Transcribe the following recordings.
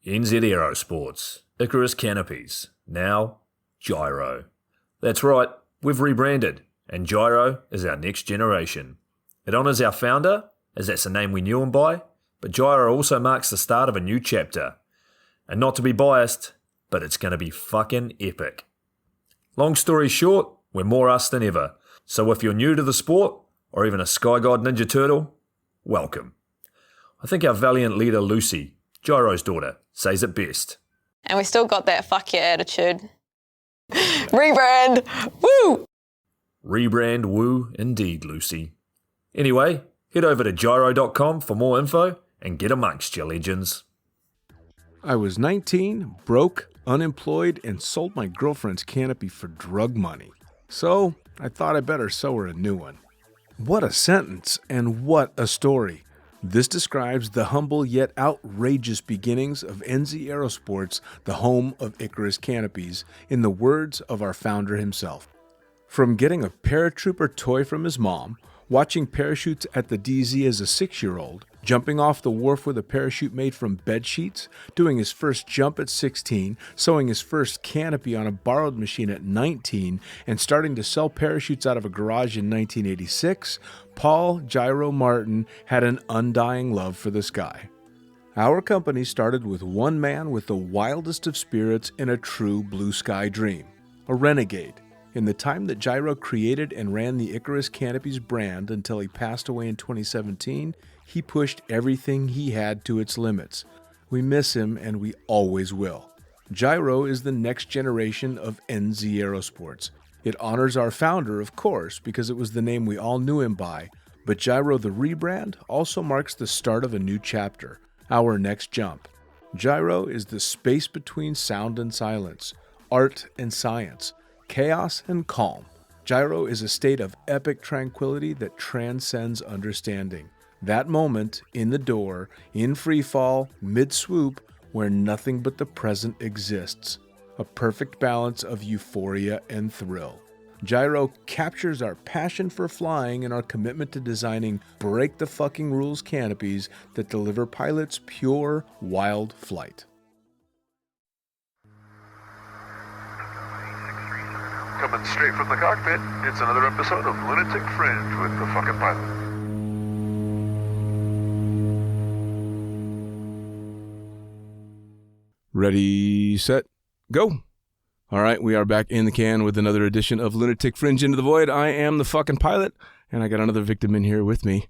NZ Aerosports, Icarus Canopies, now Gyro. That's right, we've rebranded, and Gyro is our next generation. It honours our founder, as that's the name we knew him by, but Gyro also marks the start of a new chapter. And not to be biased, but it's going to be fucking epic. Long story short, we're more us than ever, so if you're new to the sport, or even a Sky God Ninja Turtle, welcome. I think our valiant leader Lucy, Gyro's daughter, says it best. And we still got that fuck yeah attitude. Rebrand! Woo! Rebrand woo indeed, Lucy. Anyway, head over to gyro.com for more info and get amongst your legends. I was 19, broke, unemployed, and sold my girlfriend's canopy for drug money. So I thought I better sew her a new one. What a sentence, and what a story. This describes the humble yet outrageous beginnings of NZ Aerosports, the home of Icarus Canopies, in the words of our founder himself. From getting a paratrooper toy from his mom, watching parachutes at the DZ as a 6-year-old, jumping off the wharf with a parachute made from bed sheets, doing his first jump at 16, sewing his first canopy on a borrowed machine at 19, and starting to sell parachutes out of a garage in 1986, Paul Gyro Martin had an undying love for the sky. Our company started with one man with the wildest of spirits and a true blue sky dream, a renegade. In the time that Gyro created and ran the Icarus Canopies brand until he passed away in 2017, he pushed everything he had to its limits. We miss him, and we always will. Gyro is the next generation of NZ Aerosports. It honors our founder, of course, because it was the name we all knew him by, but Gyro the rebrand also marks the start of a new chapter, our next jump. Gyro is the space between sound and silence, art and science, chaos and calm. Gyro is a state of epic tranquility that transcends understanding. That moment, in the door, in free fall, mid-swoop, where nothing but the present exists. A perfect balance of euphoria and thrill. Gyro captures our passion for flying and our commitment to designing break-the-fucking-rules canopies that deliver pilots pure, wild flight. Coming straight from the cockpit, it's another episode of Lunatic Fringe with the fucking pilot. Ready, set, go. All right, we are back in the can with another edition of Lunatic Fringe Into the Void. I am the fucking pilot, and I got another victim in here with me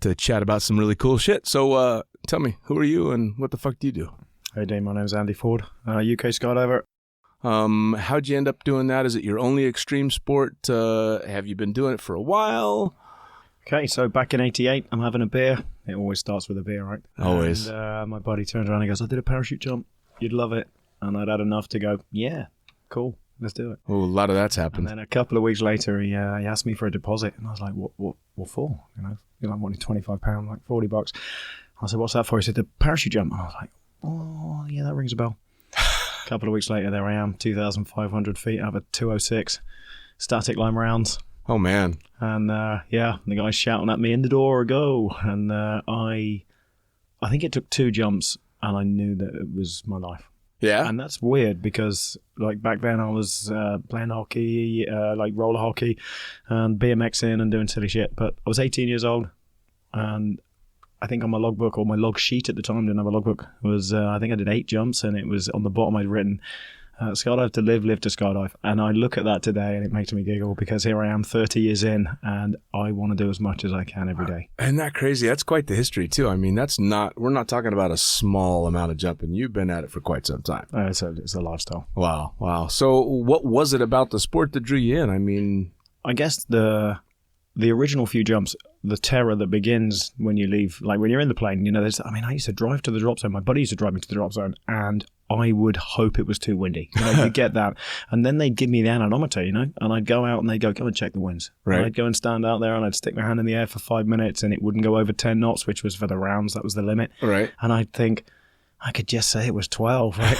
to chat about some really cool shit. So tell me, who are you and what the fuck do you do? Hey, Dave, my name's Andy Ford, UK skydiver. How'd you end up doing that? Is it your only extreme sport? Have you been doing it for a while? Okay, so back in 88, I'm having a beer. It always starts with a beer, right? Always. And my buddy turns around and goes, I did a parachute jump. You'd love it. And I'd had enough to go, yeah, cool, let's do it. Oh, a lot of that's happened. And then a couple of weeks later, he asked me for a deposit. And I was like, what for? You're like wanting £25, like $40. I said, what's that for? He said, the parachute jump. And I was like, oh, yeah, that rings a bell. A couple of weeks later, there I am, 2,500 feet out of a 206, static line rounds. Oh, man. And, the guy's shouting at me, in the door, go. And I think it took 2 jumps, and I knew that it was my life. Yeah? And that's weird, because, like, back then I was playing hockey, like roller hockey, and BMXing and doing silly shit. But I was 18 years old, and I think on my logbook, or my log sheet at the time, didn't have a logbook, was I think I did 8 jumps, and it was on the bottom I'd written, skydive to live to skydive. And I look at that today and it makes me giggle, because here I am 30 years in and I want to do as much as I can every day. Isn't that crazy? That's quite the history too. I mean, we're not talking about a small amount of jumping. You've been at it for quite some time. It's a lifestyle. Wow. So what was it about the sport that drew you in? I mean, I guess the original few jumps, the terror that begins when you leave, like when you're in the plane, you know, I used to drive to the drop zone. My buddy used to drive me to the drop zone, and I would hope it was too windy. You know, you get that. And then they'd give me the anemometer, you know, and I'd go out and they'd go and check the winds. Right. And I'd go and stand out there and I'd stick my hand in the air for 5 minutes and it wouldn't go over 10 knots, which was for the rounds. That was the limit. Right. And I'd think, I could just say it was 12, right?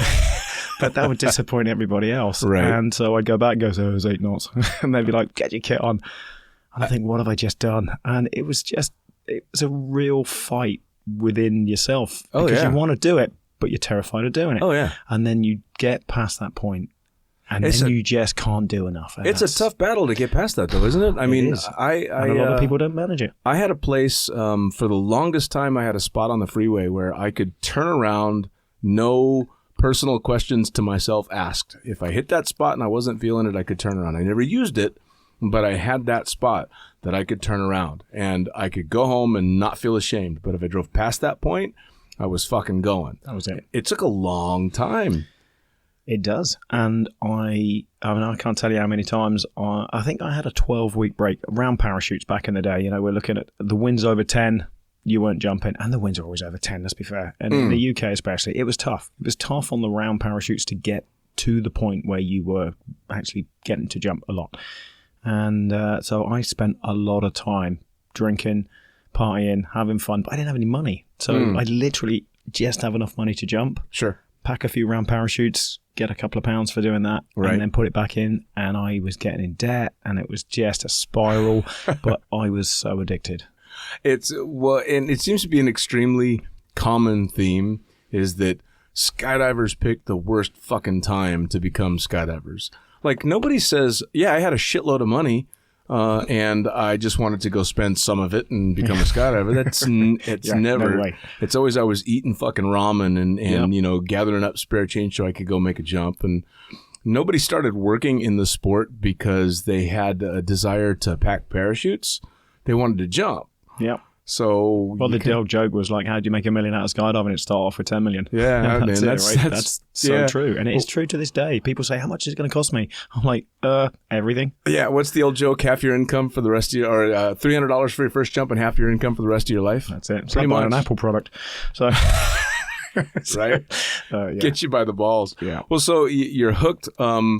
But that would disappoint everybody else. Right. And so I'd go back and go, so it was 8 knots. And they'd be like, get your kit on. And I think, what have I just done? And it was a real fight within yourself. Because you want to do it, but you're terrified of doing it. Oh, yeah. And then you get past that point, and then you just can't do enough. And it's a tough battle to get past that, though, isn't it? I mean, and a lot of people don't manage it. I had a place, for the longest time, I had a spot on the freeway where I could turn around, no personal questions to myself asked. If I hit that spot and I wasn't feeling it, I could turn around. I never used it, but I had that spot that I could turn around, and I could go home and not feel ashamed. But if I drove past that point, I was fucking going. That was it. It took a long time. It does. And I can't tell you how many times I think I had a 12-week break around parachutes back in the day. You know, we're looking at the winds over 10, you weren't jumping, and the winds are always over 10, let's be fair. And in the UK especially, it was tough. It was tough on the round parachutes to get to the point where you were actually getting to jump a lot. And so I spent a lot of time drinking, partying, having fun, but I didn't have any money. So I literally just have enough money to jump. Sure. Pack a few round parachutes, get a couple of pounds for doing that, and then put it back in. And I was getting in debt, and it was just a spiral. But I was so addicted. And it seems to be an extremely common theme is that skydivers pick the worst fucking time to become skydivers. Like, nobody says, yeah, I had a shitload of money, and I just wanted to go spend some of it and become a skydiver. It's never. No way. It's always I was eating fucking ramen and you know, gathering up spare change so I could go make a jump. And nobody started working in the sport because they had a desire to pack parachutes. They wanted to jump. Yeah. So, well, the old joke was like, how do you make $1 million out of skydiving? It start off with 10 million. Yeah, That's so true, and it's true to this day. People say, how much is it going to cost me? I'm like, everything. Yeah, what's the old joke? Half your income for the rest of your, or $300 for your first jump, and half your income for the rest of your life. That's it. It's like buying an Apple product. So, right? Get you by the balls. Yeah. Well, so you're hooked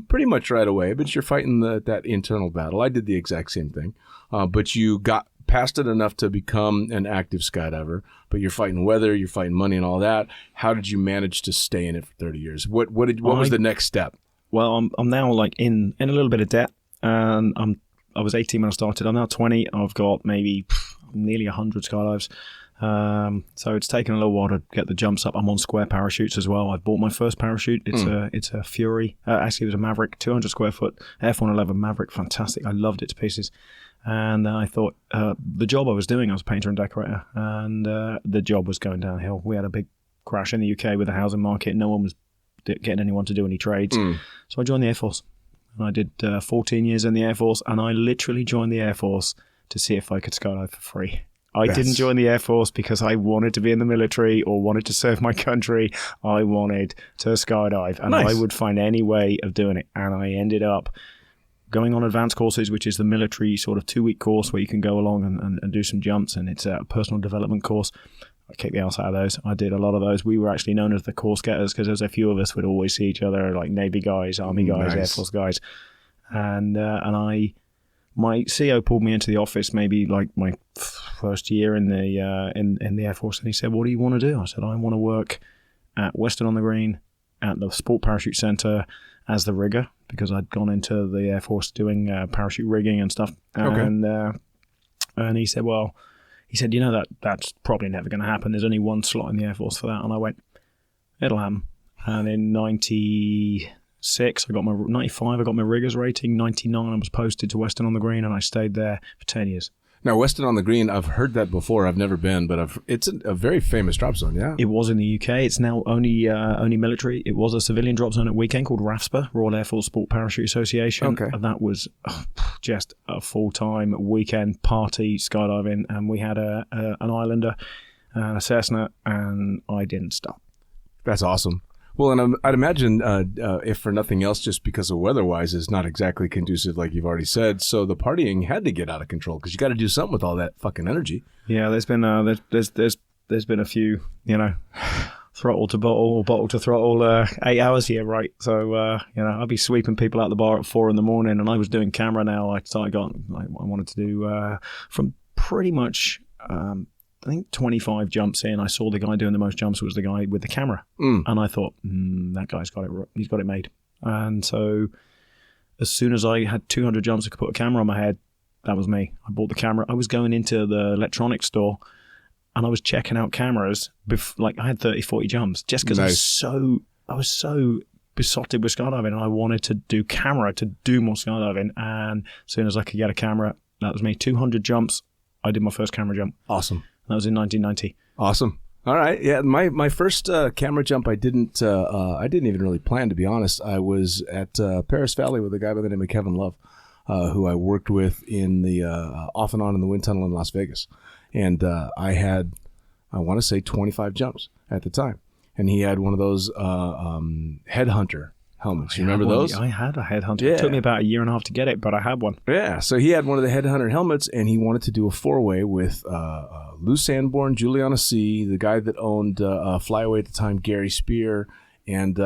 pretty much right away, but you're fighting that internal battle. I did the exact same thing, but you got past it enough to become an active skydiver, but you're fighting weather, you're fighting money and all that. How did you manage to stay in it for 30 years? What was the next step? Well, I'm now like in a little bit of debt, and I was 18 when I started. I'm now 20. I've got maybe nearly 100 skydives. So it's taken a little while to get the jumps up. I'm on square parachutes as well. I bought my first parachute. It's a Fury. Actually, it was a Maverick, 200 square foot F111 Maverick. Fantastic. I loved it to pieces. And I thought the job I was doing, I was a painter and decorator, and the job was going downhill. We had a big crash in the UK with the housing market. No one was getting anyone to do any trades. So I joined the Air Force. And I did 14 years in the Air Force, and I literally joined the Air Force to see if I could skydive for free. I didn't join the Air Force because I wanted to be in the military or wanted to serve my country. I wanted to skydive, and I would find any way of doing it. And I ended up going on advanced courses, which is the military sort of 2-week course where you can go along and do some jumps, and it's a personal development course. I kicked the ass out of those. I did a lot of those. We were actually known as the course getters because there's a few of us would always see each other, like Navy guys, Army guys, Air Force guys. And my CO pulled me into the office maybe like my first year in the Air Force, and he said, what do you want to do? I said, I want to work at Weston-on-the-Green at the Sport Parachute Centre as the rigger, because I'd gone into the Air Force doing parachute rigging and stuff. And he said, you know, that's probably never going to happen. There's only one slot in the Air Force for that. And I went, it'll happen. And in 96, 95, I got my riggers rating. 99, I was posted to Weston-on-the-Green, and I stayed there for 10 years. Now, Weston-on-the-Green, I've heard that before. I've never been, but it's a very famous drop zone, yeah? It was in the UK. It's now only military. It was a civilian drop zone at weekend called RAFSPA, Royal Air Force Sport Parachute Association. Okay. And that was just a full-time weekend party skydiving. And we had an Islander, a Cessna, and I didn't stop. That's awesome. Well, and I'd imagine if for nothing else, just because of weather-wise, is not exactly conducive, like you've already said. So the partying had to get out of control because you got to do something with all that fucking energy. Yeah, there's been there's been a few, throttle to bottle or bottle to throttle 8 hours here, right? So I'd be sweeping people out the bar at 4 a.m, and I was doing camera now. I wanted to do from pretty much. I think 25 jumps in, I saw the guy doing the most jumps was the guy with the camera. And I thought, that guy's got it. He's got it made. And so as soon as I had 200 jumps, I could put a camera on my head. That was me. I bought the camera. I was going into the electronics store and I was checking out cameras. I had 30, 40 jumps just because Nice. I was so besotted with skydiving and I wanted to do camera to do more skydiving. And as soon as I could get a camera, that was me. 200 jumps. I did my first camera jump. Awesome. That was in 1990. Awesome. All right. Yeah. My first camera jump, I didn't even really plan, to be honest. I was at Paris Valley with a guy by the name of Kevin Love, who I worked with in the off and on in the wind tunnel in Las Vegas. And I had, I want to say 25 jumps at the time. And he had one of those headhunter helmets. You remember those? I had a headhunter. Yeah. It took me about a year and a half to get it, but I had one. Yeah, so he had one of the headhunter helmets, and he wanted to do a four-way with Lou Sanborn, Juliana C., the guy that owned Flyaway at the time, Gary Spear, and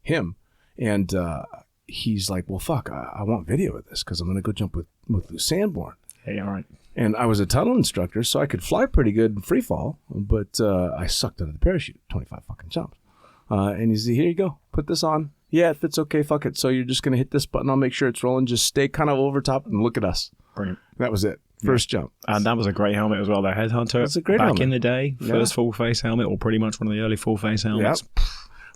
him. And he's like, well, fuck, I want video of this because I'm going to go jump with Lou Sanborn. Hey, all right. And I was a tunnel instructor, so I could fly pretty good in free fall, but I sucked under the parachute, 25 fucking jumps. And he said, here you go, put this on. Yeah, it fits okay, fuck it. So you're just going to hit this button. I'll make sure it's rolling. Just stay kind of over top and look at us. Brilliant. That was it. First jump. And that was a great helmet as well. The headhunter. That's a great back helmet. in the day, first full face helmet, or pretty much one of the early full face helmets. Yep.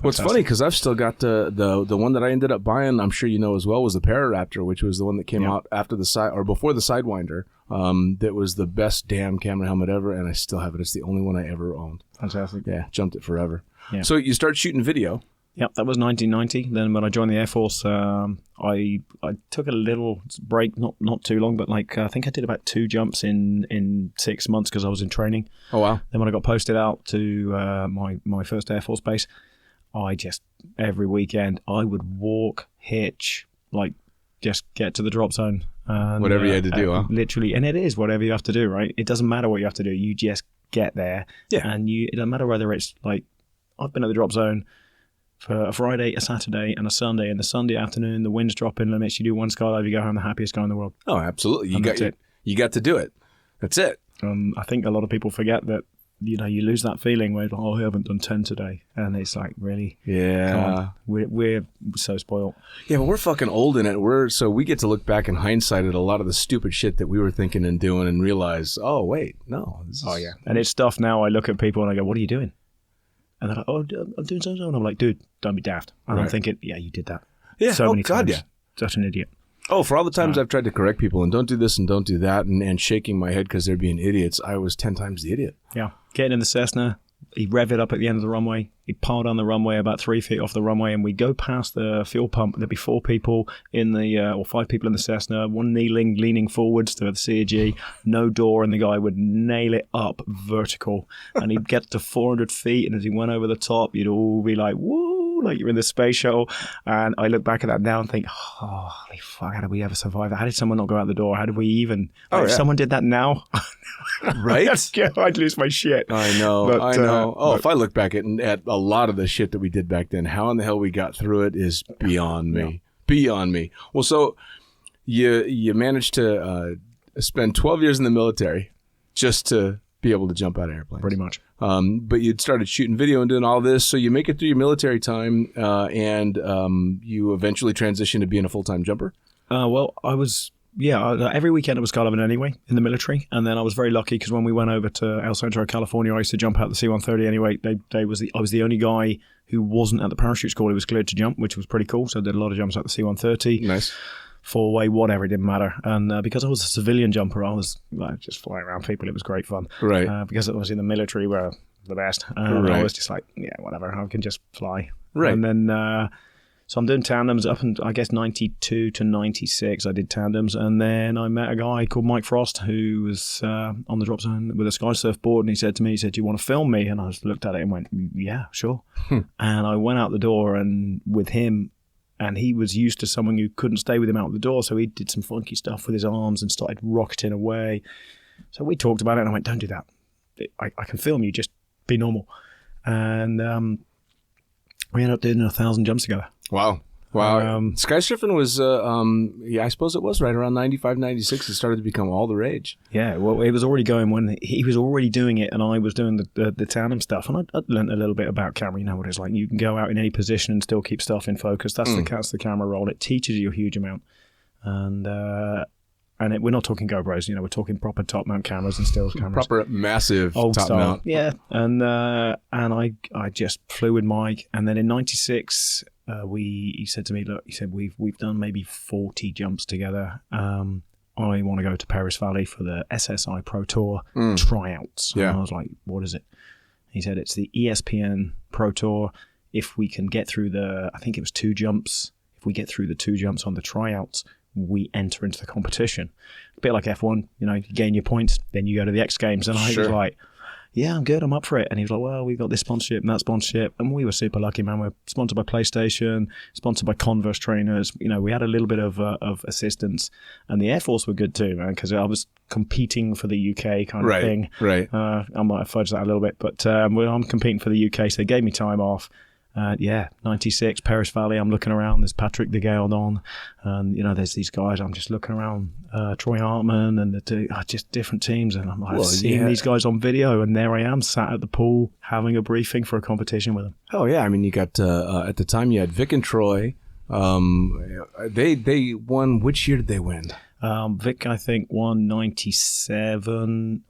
What's funny, because I've still got the one that I ended up buying, I'm sure you know as well, was the Pararaptor, which was the one that came out after the side or before the Sidewinder. That was the best damn camera helmet ever, and I still have it. It's the only one I ever owned. Fantastic. Yeah, jumped it forever. Yeah. So you start shooting video. Yep, that was 1990. Then when I joined the Air Force, I took a little break, not too long, but I think I did about 2 jumps in 6 months because I was in training. Oh, wow. Then when I got posted out to my first Air Force base, I just, every weekend, I would walk, hitch, just get to the drop zone. And, Whatever you had to do, huh? Literally, and it is whatever you have to do, right? It doesn't matter what you have to do. You just get there. Yeah. And it doesn't matter whether it's I've been at the drop zone for a Friday, a Saturday, and a Sunday. And the Sunday afternoon, the wind's dropping limits. You do one skydive, you go home the happiest guy in the world. Oh, absolutely. You And got that's it. You got to do it. That's it. I think a lot of people forget that, you lose that feeling where, I haven't done 10 today. And it's like, really? Come Yeah. on. We're so spoiled. Yeah, but we're fucking old in it. So we get to look back in hindsight at a lot of the stupid shit that we were thinking and doing and realize, oh, wait, no. And it's stuff now I look at people and I go, what are you doing? And they're like, oh, I'm doing so-and-so. And I'm like, dude, don't be daft. And I'm Right. thinking, yeah, you did that. Yeah, So oh, many God, times. yeah. Such an idiot. Oh, for all the times I've tried to correct people and don't do this and don't do that and shaking my head because they're being idiots, I was 10 times the idiot. Yeah. Getting in the Cessna, he'd rev it up at the end of the runway. He'd pile down the runway about 3 feet off the runway, and we'd go past the fuel pump. There'd be 4 people in the, or 5 people in the Cessna, one kneeling, leaning forwards to the CG, no door, and the guy would nail it up vertical. And he'd get to 400 feet, and as he went over the top, you'd all be like, woo, like you're in the space shuttle. And I look back at that now and think, holy fuck, how did we ever survive that? How did someone not go out the door? How did we even? If someone did that now, Right? I'd lose my shit. I know. But, I know. If I look back at a lot of the shit that we did back then, how in the hell we got through it is beyond me. Yeah. Beyond me. Well, so you managed to spend 12 years in the military just to be able to jump out of airplanes. Pretty much. But you'd started shooting video and doing all this, so you make it through your military time, and you eventually transition to being a full-time jumper. Well, I was, every weekend I was skydiving anyway in the military. And then I was very lucky because when we went over to El Centro, California, I used to jump out the C-130 anyway. I was the only guy who wasn't at the parachute school who was cleared to jump, which was pretty cool. So I did a lot of jumps at the C-130. Nice. 4-way, whatever, it didn't matter. And because I was a civilian jumper, I was just flying around people. It was great fun. Right. Because I was in the military, we're the best. Right. I was just like, yeah, whatever, I can just fly. Right. And then, So I'm doing tandems up and I guess 92 to 96 I did tandems, and then I met a guy called Mike Frost who was on the drop zone with a Skysurf board, and he said to me, do you want to film me? And I just looked at it and went, yeah, sure. And I went out the door and with him, and he was used to someone who couldn't stay with him out the door, so he did some funky stuff with his arms and started rocketing away. So we talked about it and I went, don't do that. I can film you, just be normal. And we ended up doing 1,000 jumps together. Wow. Skysurfing was, I suppose it was right around 95, 96. It started to become all the rage. Yeah, well, it was already going when he was already doing it, and I was doing the tandem stuff. And I learned a little bit about camera. You know what it's like. You can go out in any position and still keep stuff in focus. That's the camera roll. It teaches you a huge amount. And we're not talking GoPros, we're talking proper top mount cameras and stills cameras. Proper massive old top style. mount. Yeah, and I just flew with Mike, and then in '96 he said to me, look, we've done maybe 40 jumps together. I want to go to Paris Valley for the SSI Pro Tour tryouts. Yeah. And I was like, what is it? He said it's the ESPN Pro Tour. If we can get through I think it was 2 jumps. If we get through the 2 jumps on the tryouts, we enter into the competition. A bit like F1, you gain your points, then you go to the X Games. And I was like, yeah, I'm good, I'm up for it. And he was like, well, we've got this sponsorship and that sponsorship. And we were super lucky, man. We're sponsored by PlayStation, sponsored by Converse trainers. We had a little bit of assistance. And the Air Force were good too, man, because I was competing for the UK kind of thing. Right. I might have fudged that a little bit, but I'm competing for the UK, so they gave me time off. 96, Paris Valley, I'm looking around, there's Patrick de Gaildon, and there's these guys, I'm just looking around, Troy Hartman, and just different teams, and I'm like, seeing these guys on video, and there I am, sat at the pool, having a briefing for a competition with them. Oh yeah, I mean, you got, at the time you had Vic and Troy, they won, which year did they win? Vic, I think, won 97,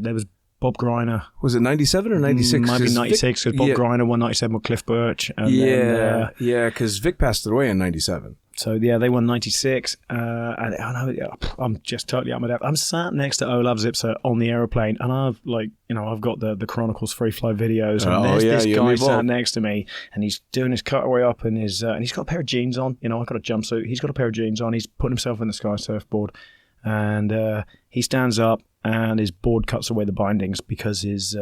there was Bob Greiner. Was it 97 or 96? Might be 96 because Bob Greiner won 97 with Cliff Birch. And because Vic passed away in 97. So, they won 96. I'm just totally out of my depth. I'm sat next to Olav Zipser on the aeroplane, and I've got the Chronicles Free Fly videos, and there's this guy sat next to me, and he's doing his cutaway up in his, and he's got a pair of jeans on. I've got a jumpsuit. He's got a pair of jeans on. He's putting himself in the Skysurf board, and he stands up, and his board cuts away the bindings because his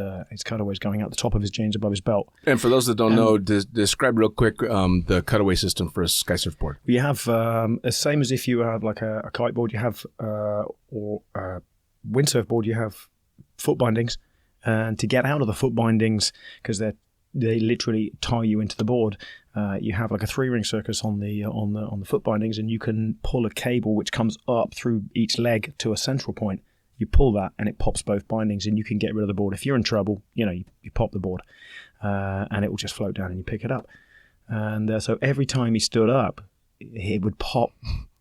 cutaway's going out the top of his jeans above his belt. And for those that don't know, describe real quick the cutaway system for a Skysurf board. You have the same as if you have like a kite board. You have or a windsurf board. You have foot bindings, and to get out of the foot bindings, because they literally tie you into the board. You have like a 3-ring circus on the foot bindings, and you can pull a cable which comes up through each leg to a central point. You pull that and it pops both bindings, and you can get rid of the board. If you're in trouble, you pop the board and it will just float down and you pick it up. And so every time he stood up, he would pop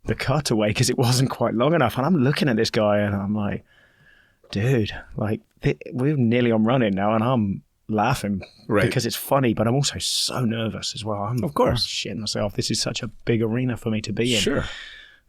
the cutaway because it wasn't quite long enough. And I'm looking at this guy and I'm like, dude, we're nearly on running now, and I'm laughing because it's funny, but I'm also so nervous as well. I'm shitting myself. This is such a big arena for me to be in. Sure.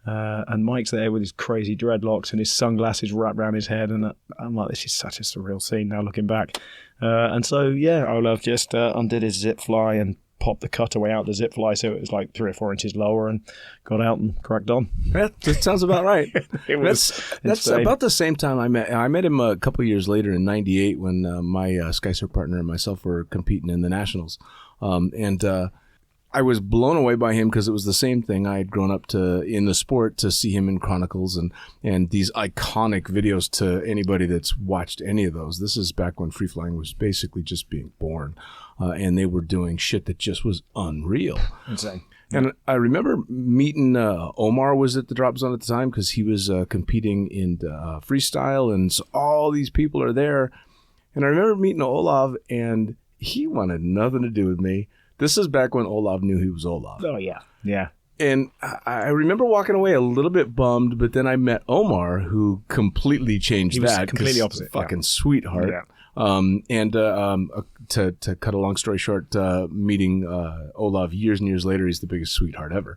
And Mike's there with his crazy dreadlocks and his sunglasses wrapped around his head, and I'm like, this is such a surreal scene now looking back. And so Olav just undid his zip fly and popped the cutaway out the zip fly, so it was like 3 or 4 inches lower, and got out and cracked on. Yeah, that sounds about right. That's about the same time I met him a couple of years later in '98 when my Skysurf partner and myself were competing in the Nationals, and I was blown away by him because it was the same thing. I had grown up in the sport to see him in Chronicles and these iconic videos to anybody that's watched any of those. This is back when free flying was basically just being born, and they were doing shit that just was unreal. Insane. And I remember meeting Omar was at the drop zone at the time because he was competing in freestyle, and so all these people are there. And I remember meeting Olav, and he wanted nothing to do with me. This is back when Olav knew he was Olav. Oh, yeah. Yeah. And I remember walking away a little bit bummed, but then I met Omar, who completely changed that. He was completely opposite. Fucking sweetheart. Yeah. To cut a long story short, meeting Olav years and years later, he's the biggest sweetheart ever.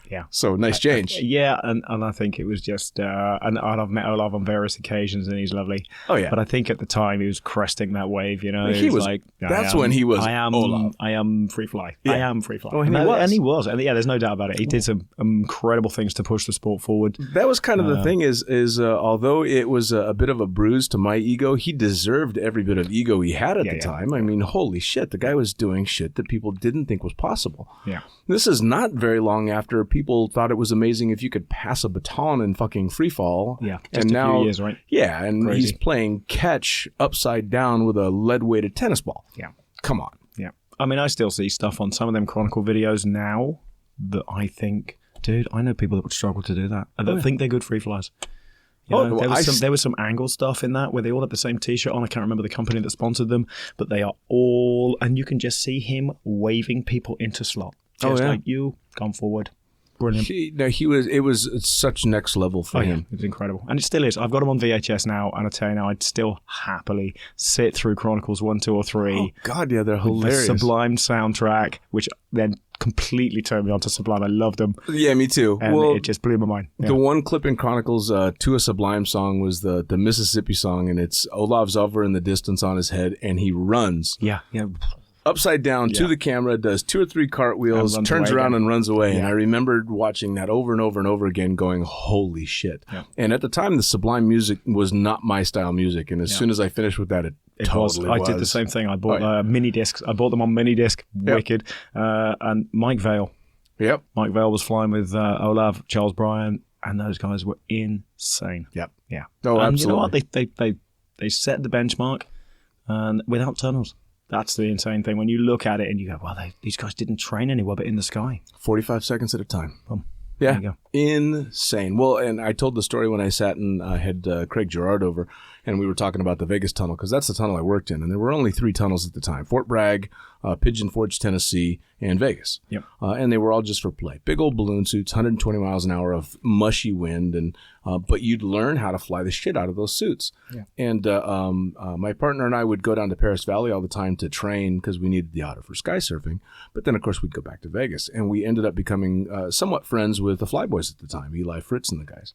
Yeah. So nice change. Yeah, and I think it was just, and I've met Olav on various occasions, and he's lovely. Oh yeah. But I think at the time he was cresting that wave, you know. He was like, that's when he was I am free fly. Yeah. I am free fly. Oh, and he was. And yeah, there's no doubt about it. He did some incredible things to push the sport forward. That was kind of the thing is although it was a bit of a bruise to my ego, he deserved every bit of ego he had at the time. I mean, holy shit, the guy was doing shit that people didn't think was possible. Yeah. This is not very long after people thought it was amazing if you could pass a baton in fucking free fall. Yeah, and now, few years, right? Yeah, and Crazy. he's playing catch upside down with a lead-weighted tennis ball. Yeah. Come on. Yeah. I mean, I still see stuff on some of them Chronicle videos now that I think, dude, I know people that would struggle to do that. And that think they're good free flies. You know, there was some angle stuff in that where they all had the same T-shirt on. I can't remember the company that sponsored them, but they are all, and you can just see him waving people into slot. Just like, you come forward. Brilliant. It was such next level for him. It was incredible. And it still is. I've got him on VHS now, and I tell you now, I'd still happily sit through Chronicles 1, 2, or 3. Oh, God, yeah, they're hilarious. The Sublime soundtrack, which then completely turned me on to Sublime. I loved them. Yeah, me too. And it just blew my mind. Yeah. The one clip in Chronicles to a Sublime song was the Mississippi song, and it's Olaf's over in the distance on his head, and he runs. Yeah. Upside down to the camera, does 2 or 3 cartwheels, turns around and runs away. Yeah. And I remembered watching that over and over and over again going, holy shit. Yeah. And at the time, the Sublime music was not my style music. And as soon as I finished with that, it totally was. I did the same thing. I bought mini discs. I bought them on mini disc. Wicked. And Mike Vale. Yep. Mike Vale was flying with Olav, Charles Bryan, and those guys were insane. Yep. Yeah. Oh, and absolutely. you know what? They set the benchmark and without tunnels. That's the insane thing. When you look at it and you go, well, these guys didn't train anywhere but in the sky. 45 seconds at a time. Boom. Yeah. There you go. Insane. Well, and I told the story when I sat and had Craig Gerard over, and we were talking about the Vegas tunnel, because that's the tunnel I worked in. And there were only 3 tunnels at the time: Fort Bragg, Pigeon Forge, Tennessee, and Vegas. Yep. And they were all just for play. Big old balloon suits, 120 miles an hour of mushy wind, and but you'd learn how to fly the shit out of those suits. Yeah. And my partner and I would go down to Paris Valley all the time to train because we needed the auto for Skysurfing. But then, of course, we'd go back to Vegas. And we ended up becoming somewhat friends with the Flyboys at the time, Eli Fritz and the guys.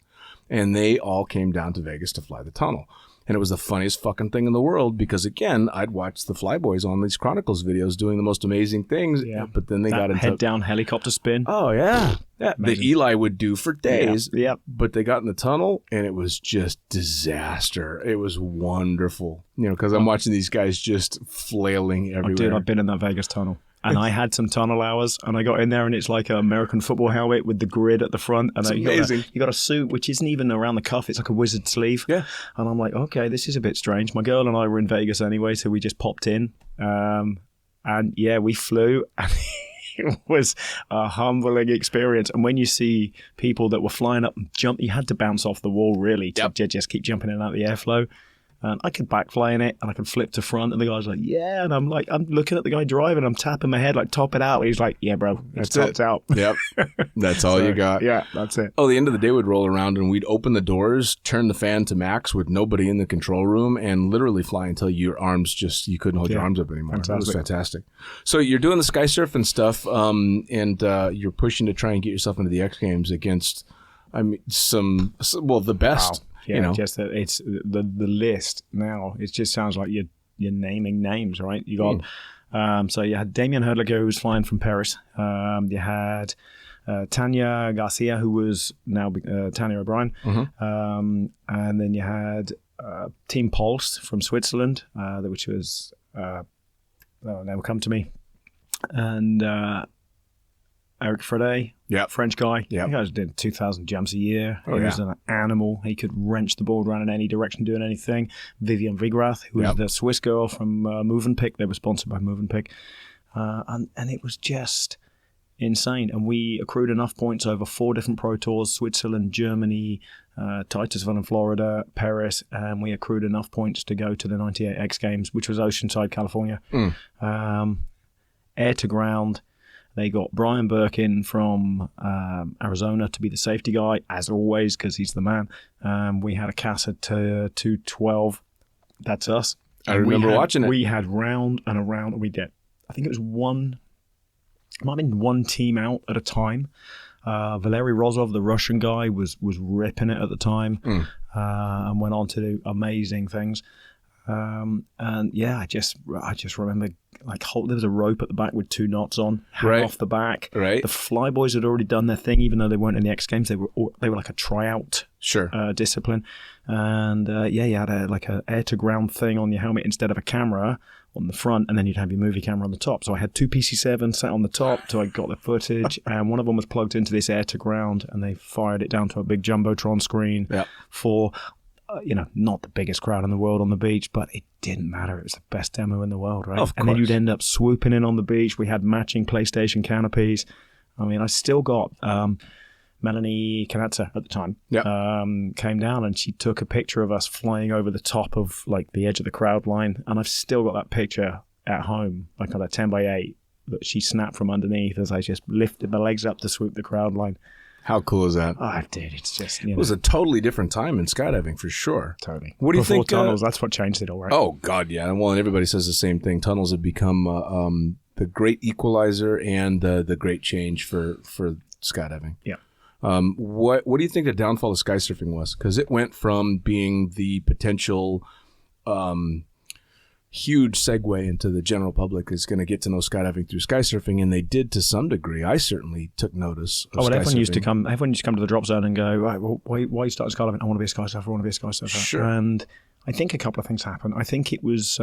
And they all came down to Vegas to fly the tunnel. And it was the funniest fucking thing in the world because, again, I'd watch the Flyboys on these Chronicles videos doing the most amazing things. Yeah. But then they got into head-down helicopter spin. Oh, yeah. Yeah, that Eli would do for days. Yeah. But they got in the tunnel, and it was just disaster. It was wonderful. You know, because I'm watching these guys just flailing everywhere. Dude, I've been in that Vegas tunnel. And I had some tunnel hours, and I got in there, and it's like an American football helmet with the grid at the front. And amazing. You got a suit, which isn't even around the cuff. It's like a wizard sleeve. Yeah. And I'm like, okay, this is a bit strange. My girl and I were in Vegas anyway, so we just popped in. And yeah, we flew. And it was a humbling experience. And when you see people that were flying up and jump, you had to bounce off the wall, really, to just keep jumping in and out of the airflow. And I could backfly in it, and I could flip to front, and the guy's like, yeah. And I'm looking at the guy driving, I'm tapping my head, like, top it out. And he's like, yeah, bro, it's topped out. Yep. That's all you got. Yeah, that's it. Oh, the end of the day would roll around, and we'd open the doors, turn the fan to max with nobody in the control room, and literally fly until your arms you couldn't hold your arms up anymore. Fantastic. It was fantastic. So you're doing the Skysurfing stuff, and you're pushing to try and get yourself into the X Games against, the best. Wow. Yeah, you know. Just that it's the list now. It just sounds like you're naming names, right? You got so you had Damien Herdliger, who was flying from Paris. You had Tanya Garcia, who was now Tanya O'Brien, and then you had Team Pulse from Switzerland, which was never come to me, and Eric Fordy. Yeah, French guy. Yeah, he guys did 2,000 jumps a year. Oh, he was an animal. He could wrench the board around in any direction, doing anything. Vivian Vigrath, who was the Swiss girl from Movenpick. They were sponsored by Movenpick, and it was just insane. And we accrued enough points over 4 different Pro Tours: Switzerland, Germany, Titusville in Florida, Paris, and we accrued enough points to go to the '98 X Games, which was Oceanside, California. Air to ground. They got Brian Birkin from Arizona to be the safety guy, as always, because he's the man. We had a CASA to 212. That's us. I remember watching it. We had round and around. We did. I think it was might have been one team out at a time. Valery Rozov, the Russian guy, was ripping it at the time, and went on to do amazing things. And yeah, I just remember there was a rope at the back with 2 knots on, hang off the back. Right. The Flyboys had already done their thing, even though they weren't in the X Games. They were like a tryout discipline. And you had a air to ground thing on your helmet instead of a camera on the front, and then you'd have your movie camera on the top. So I had 2 PC7 sat on the top, so I got the footage, and one of them was plugged into this air to ground, and they fired it down to a big jumbotron screen for, not the biggest crowd in the world on the beach, but it didn't matter. It was the best demo in the world, right? Of course. And then you'd end up swooping in on the beach. We had matching PlayStation canopies. I mean, I still got Melanie Kanatsa at the time came down and she took a picture of us flying over the top of like the edge of the crowd line, and I've still got that picture at home, like on a 10x8 that she snapped from underneath as I just lifted my legs up to swoop the crowd line. How cool is that? Oh, dude, it's just It was a totally different time in skydiving for sure. Totally. What do you think? Tunnels, that's what changed it all, right? Oh God, yeah. Well, and everybody says the same thing. Tunnels have become the great equalizer and the great change for skydiving. Yeah. What do you think the downfall of skysurfing was? Because it went from being the potential huge segue into the general public is going to get to know skydiving through skysurfing, and they did to some degree. I certainly took notice of skydiving. Everyone used to come to the drop zone and go, right, well, why you started skydiving? I want to be a skysurfer. I want to be a skysurfer. Sure. And I think a couple of things happened. I think it was,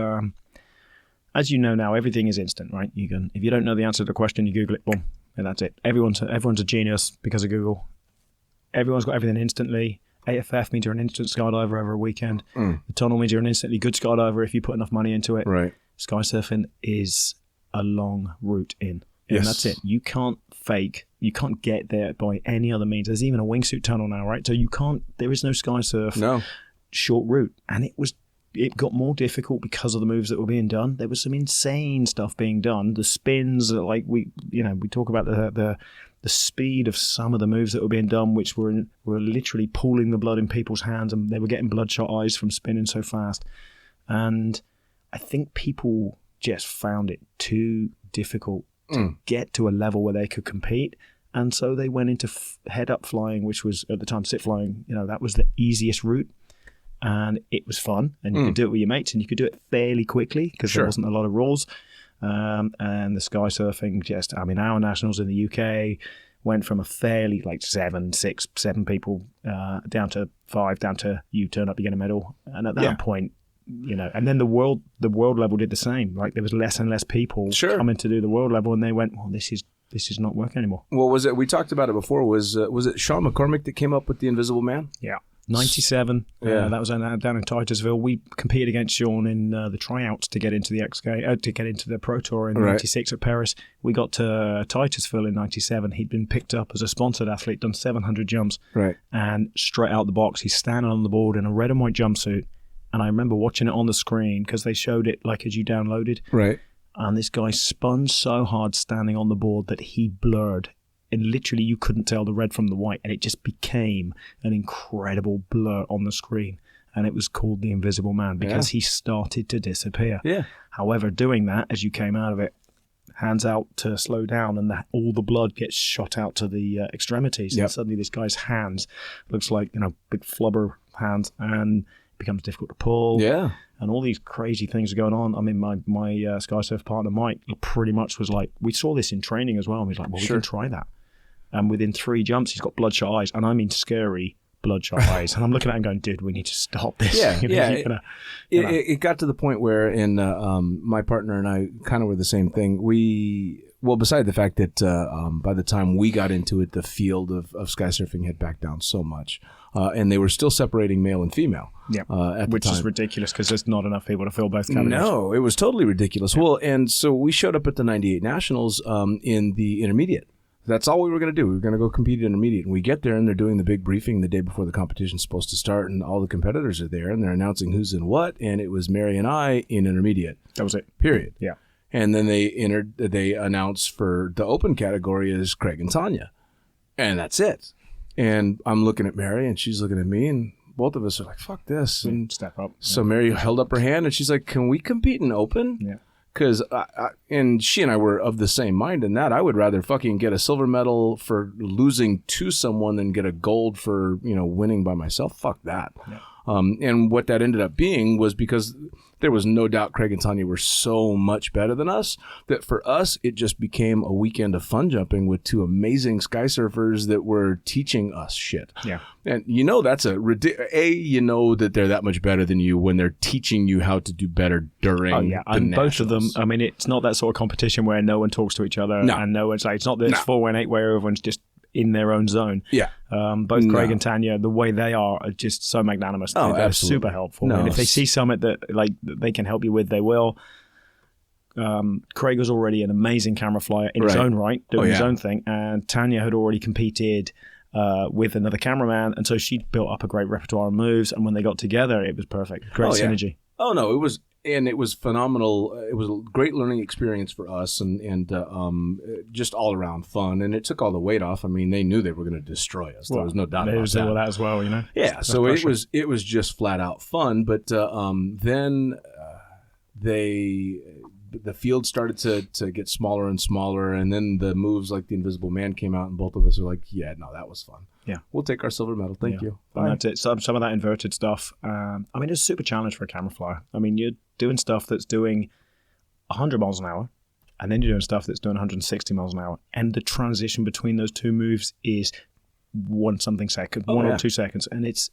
as you know now, everything is instant, right? If you don't know the answer to the question, you Google it, boom, and that's it. Everyone's a genius because of Google. Everyone's got everything instantly. AFF means you're an instant skydiver over a weekend. The tunnel means you're an instantly good skydiver if you put enough money into it. Right. Skysurfing is a long route in. And that's it. You can't fake. You can't get there by any other means. There's even a wingsuit tunnel now, right? So there is no Skysurf short route. And it got more difficult because of the moves that were being done. There was some insane stuff being done. The spins, like we talk about the speed of some of the moves that were being done, which were literally pooling the blood in people's hands, and they were getting bloodshot eyes from spinning so fast. And I think people just found it too difficult to get to a level where they could compete. And so they went into head-up flying, which was, at the time, sit flying. That was the easiest route. And it was fun. And you could do it with your mates, and you could do it fairly quickly because there wasn't a lot of rules. And the skysurfing our nationals in the UK went from a fairly like 7 people down to 5, down to you turn up, you get a medal. And at that point, and then the world level did the same. Like there was less and less people coming to do the world level, and they went, well, this is not working anymore. Well, was it? We talked about it before. Was it Sean McCormick that came up with the Invisible Man? Yeah. 97. That was down in Titusville. We competed against Sean in the tryouts to get into the to get into the Pro Tour in 96 at Paris. We got to Titusville in 97. He'd been picked up as a sponsored athlete, done 700 jumps. Right. And straight out the box, he's standing on the board in a red and white jumpsuit. And I remember watching it on the screen because they showed it like as you downloaded. Right. And this guy spun so hard standing on the board that he blurred. And literally you couldn't tell the red from the white, and it just became an incredible blur on the screen. And it was called the Invisible Man because he started to disappear. Yeah. However, doing that, as you came out of it, hands out to slow down, and all the blood gets shot out to the extremities. And suddenly this guy's hands looks like, big flubber hands, and it becomes difficult to pull. Yeah. And all these crazy things are going on. I mean, my Skysurf partner, Mike, pretty much was like, we saw this in training as well. And we was like, well, we can try that. And within 3 jumps, he's got bloodshot eyes. And I mean scary bloodshot eyes. And I'm looking at him going, dude, we need to stop this. It got to the point where my partner and I kind of were the same thing. Beside the fact that by the time we got into it, the field of skysurfing had backed down so much. And they were still separating male and female. Yeah, which is ridiculous because there's not enough people to fill both categories. No, it was totally ridiculous. Yeah. Well, and so we showed up at the 98 Nationals in the intermediate. That's all we were going to do. We were going to go compete in intermediate. And we get there, and they're doing the big briefing the day before the competition's supposed to start, and all the competitors are there, and they're announcing who's in what, and it was Mary and I in intermediate. That was it. Period. Yeah. And then they announced for the open category as Craig and Tanya. And that's it. And I'm looking at Mary, and she's looking at me, and both of us are like, fuck this. And step up. So Mary held up her hand, and she's like, can we compete in open? Yeah. Because and she and I were of the same mind in that I would rather fucking get a silver medal for losing to someone than get a gold for, winning by myself. Fuck that. Yeah. And what that ended up being was because there was no doubt Craig and Tanya were so much better than us that for us, it just became a weekend of fun jumping with two amazing sky surfers that were teaching us shit. Yeah. And that's that they're that much better than you when they're teaching you how to do better during and both of them, nationals. I mean, it's not that sort of competition where no one talks to each other and no one's like, it's not this 4-1-8 where everyone's just in their own zone. Yeah. Both Craig and Tanya, the way they are just so magnanimous. Oh, they're absolutely. super helpful. No, and if they see something that they can help you with, they will. Craig was already an amazing camera flyer in his own right, doing his own thing. And Tanya had already competed with another cameraman. And so she built up a great repertoire of moves. And when they got together, it was perfect. Great synergy. Oh, no, it was phenomenal. It was a great learning experience for us and just all around fun. And it took all the weight off. I mean, they knew they were going to destroy us. There was no doubt about that. That as well, Yeah, so it was just flat out fun. But then the field started to get smaller and smaller. And then the moves like the Invisible Man came out and both of us were like, yeah, no, that was fun. Yeah. We'll take our silver medal. Thank you. And that's it. Some of that inverted stuff. It's a super challenge for a camera flyer. I mean, you're doing stuff that's doing 100 miles an hour, and then you're doing stuff that's doing 160 miles an hour. And the transition between those two moves is 1 second, 1 or 2 seconds. And it's,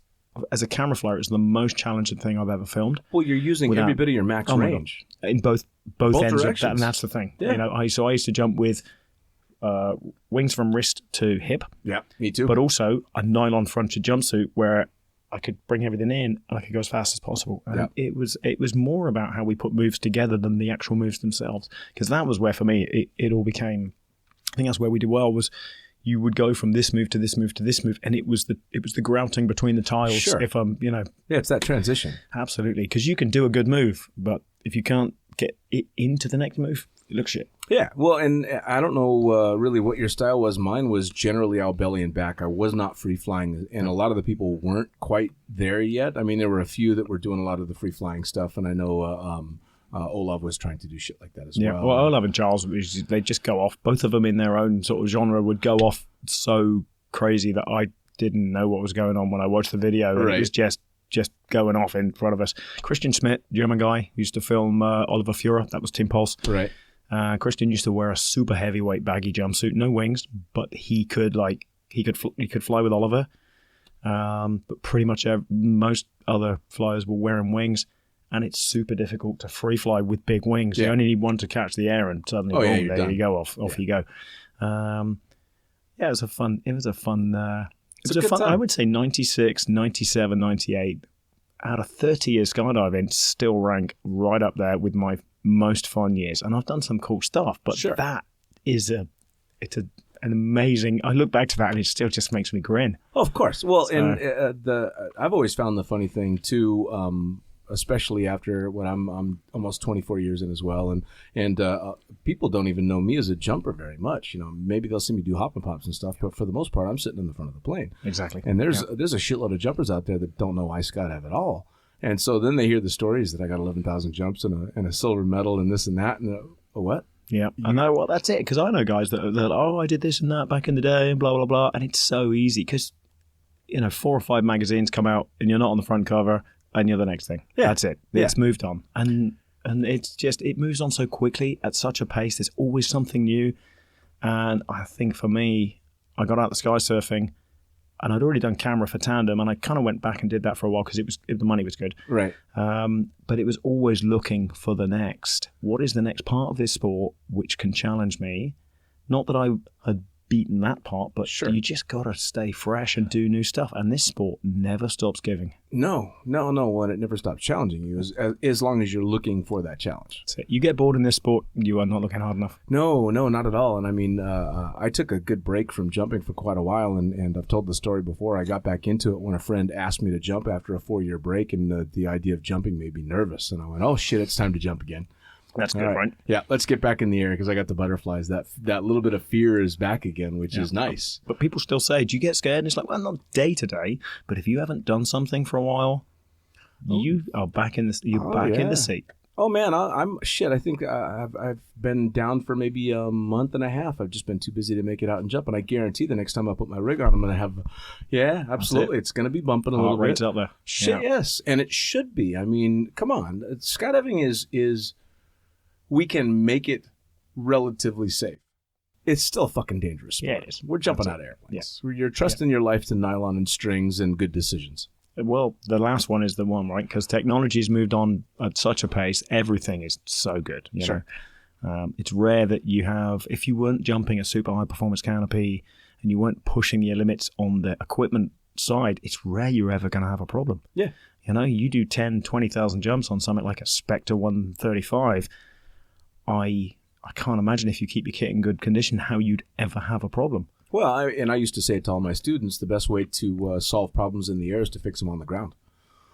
as a camera flyer, it's the most challenging thing I've ever filmed. Well, you're using every bit of your max range. In both ends directions. of that, and that's the thing. Yeah. I used to jump with wings from wrist to hip. Yeah, me too. But also a nylon fronted jumpsuit where I could bring everything in and I could go as fast as possible. And it was more about how we put moves together than the actual moves themselves. Because that was where, for me, it all became, I think that's where we did well, was you would go from this move to this move to this move, and it was the grouting between the tiles. Sure. If I'm, Yeah, it's that transition. Absolutely. Because you can do a good move, but if you can't get it into the next move, it looks shit. Yeah, well, and I don't know really what your style was. Mine was generally all belly and back. I was not free flying, and a lot of the people weren't quite there yet. I mean, there were a few that were doing a lot of the free flying stuff, and I know Olav was trying to do shit like that as well. Yeah, well, Olav and Charles, they just go off. Both of them in their own sort of genre would go off so crazy that I didn't know what was going on when I watched the video. Right. It was just going off in front of us. Christian Schmidt, German guy, used to film Oliver Fuhrer. That was Team Pulse. Right. Christian used to wear a super heavyweight baggy jumpsuit, no wings, but he could fly with Oliver. But pretty much most other flyers were wearing wings, and it's super difficult to free fly with big wings. You only need one to catch the air, and suddenly, boom, there you go, off you go. It was a fun. It was a fun. Time. I would say 96, 97, 98. Out of 30 years skydiving, still rank right up there with my most fun years. And I've done some cool stuff, but that is an amazing. I look back to that and it still just makes me grin. Oh, of course. Well, and I've always found the funny thing too, especially after when I'm almost 24 years in as well, and people don't even know me as a jumper very much. Maybe they'll see me do hop and pops and stuff, but for the most part, I'm sitting in the front of the plane. Exactly. And there's a shitload of jumpers out there that don't know I skydive at all. And so then they hear the stories that I got 11,000 jumps and a silver medal and this and that and what? Yeah, I know. Well, that's it. Because I know guys that I did this and that back in the day and blah blah blah, and it's so easy because 4 or 5 magazines come out and you're not on the front cover and you're the next thing. Yeah. That's it. It's moved on, and it's just it moves on so quickly at such a pace. There's always something new, and I think for me, I got out the Skysurfing. And I'd already done camera for tandem, and I kind of went back and did that for a while because the money was good. Right. But it was always looking for the next. What is the next part of this sport which can challenge me? Not that I had beaten that part, but you just got to stay fresh and do new stuff. And this sport never stops giving. No. And it never stops challenging you as long as you're looking for that challenge. That's it. You get bored in this sport, you are not looking hard enough. No, not at all. And I mean, I took a good break from jumping for quite a while, and I've told the story before. I got back into it when a friend asked me to jump after a 4-year break, and the idea of jumping made me nervous. And I went, oh shit, it's time to jump again. That's good, right? Yeah, let's get back in the air because I got the butterflies. That little bit of fear is back again, which is nice. But people still say, do you get scared? And it's like, well, not day to day, but if you haven't done something for a while, you are back in the in the seat. Oh man, I'm shit. I think I've been down for maybe a month and a half. I've just been too busy to make it out and jump. And I guarantee the next time I put my rig on, I'm gonna have. Yeah, absolutely. It's gonna be bumping a little bit. Rate's up there. Shit, yes, and it should be. I mean, come on. Skydiving is we can make it relatively safe. It's still a fucking dangerous sport. Yeah, it is. We're jumping out of airplanes. Yeah. You're trusting your life to nylon and strings and good decisions. Well, the last one is the one, right? Because technology's moved on at such a pace. Everything is so good. You know? It's rare that you have, if you weren't jumping a super high performance canopy and you weren't pushing your limits on the equipment side, it's rare you're ever going to have a problem. Yeah. You know, you do 10, 20,000 jumps on something like a Spectre 135. I can't imagine if you keep your kit in good condition how you'd ever have a problem. Well, I used to say to all my students, the best way to solve problems in the air is to fix them on the ground.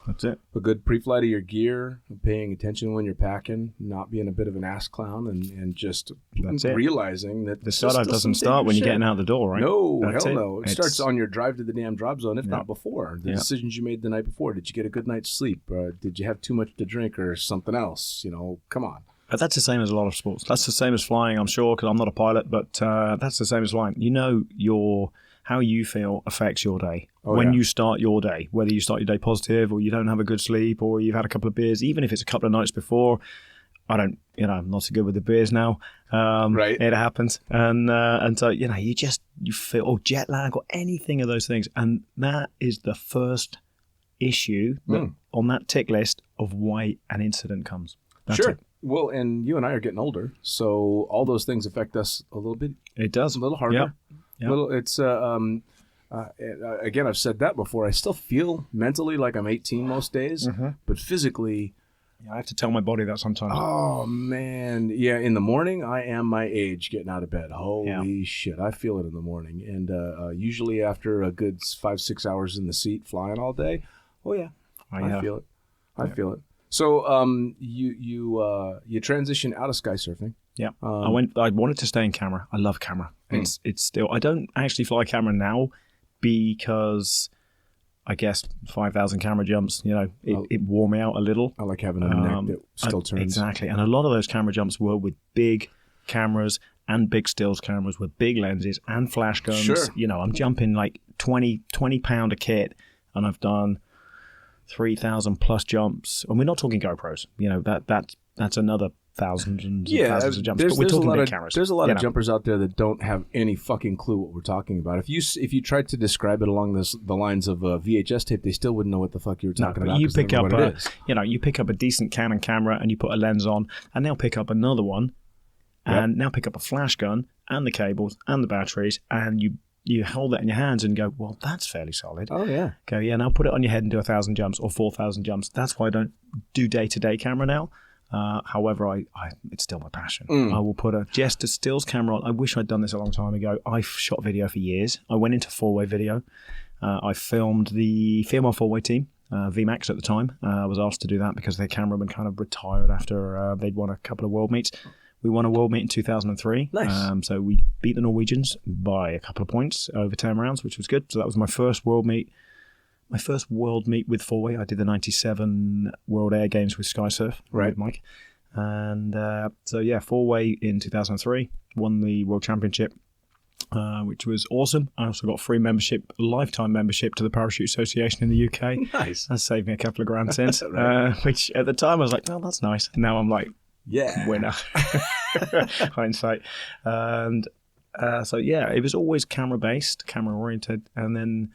That's it. A good pre-flight of your gear, paying attention when you're packing, not being a bit of an ass clown, and just realizing that the skydive doesn't start when you're getting out the door, right? No, hell no. It starts on your drive to the damn drop zone, if not before. The decisions you made the night before. Did you get a good night's sleep? Did you have too much to drink or something else? You know, come on. But that's the same as a lot of sports. That's the same as flying, I'm sure, because I'm not a pilot, but that's the same as flying. You know, how you feel affects your day. When you start your day, whether you start your day positive or you don't have a good sleep or you've had a couple of beers, even if it's a couple of nights before. I'm not so good with the beers now. Right. It happens. And so, you feel jet lag or anything of those things. And that is the first issue on that tick list of why an incident comes. That's sure. it. Well, and you and I are getting older, so all those things affect us a little bit. It does. A little harder. Yep. It's again, I've said that before. I still feel mentally like I'm 18 most days, but physically, I have to tell my body that sometimes. Oh man, yeah. In the morning, I am my age getting out of bed. Holy shit, I feel it in the morning, and usually after a good 5-6 hours in the seat flying all day. Oh yeah, I feel it. I feel it. So you transition out of skysurfing. Yeah, I wanted to stay in camera. I love camera. It's still. I don't actually fly camera now because I guess 5,000 camera jumps. It wore me out a little. I like having a neck that still turns. Exactly, and a lot of those camera jumps were with big cameras and big stills cameras with big lenses and flash guns. Sure. I'm jumping like 20 pound a kit, and I've done 3,000 plus jumps, and we're not talking GoPros. That's another thousands and thousands of jumps. But we're talking big cameras. There's a lot of jumpers out there that don't have any fucking clue what we're talking about. If you tried to describe it along the lines of a VHS tape, they still wouldn't know what the fuck you were talking about. You pick up a decent Canon camera and you put a lens on, and they'll pick up another one, and now pick up a flash gun and the cables and the batteries, and you hold that in your hands and go, well, that's fairly solid. Oh, yeah. Go, now put it on your head and do 1,000 jumps or 4,000 jumps. That's why I don't do day-to-day camera now. However, it's still my passion. I will put just a stills camera on. I wish I'd done this a long time ago. I've shot video for years. I went into four-way video. I filmed the female four-way team, VMAX at the time. I was asked to do that because their cameraman kind of retired after they'd won a couple of world meets. We won a world meet in 2003. Nice. So we beat the Norwegians by a couple of points over 10 rounds, which was good. So that was my first world meet. My first world meet with four-way. I did the 97 World Air Games with Skysurf with Mike. And four-way in 2003. Won the World Championship, which was awesome. I also got free membership, lifetime membership to the Parachute Association in the UK. Nice. That saved me a couple of grand since. Right. Which at the time I was like, oh, that's nice. And now I'm like, yeah, winner. Hindsight. And it was always camera-based, camera-oriented. And then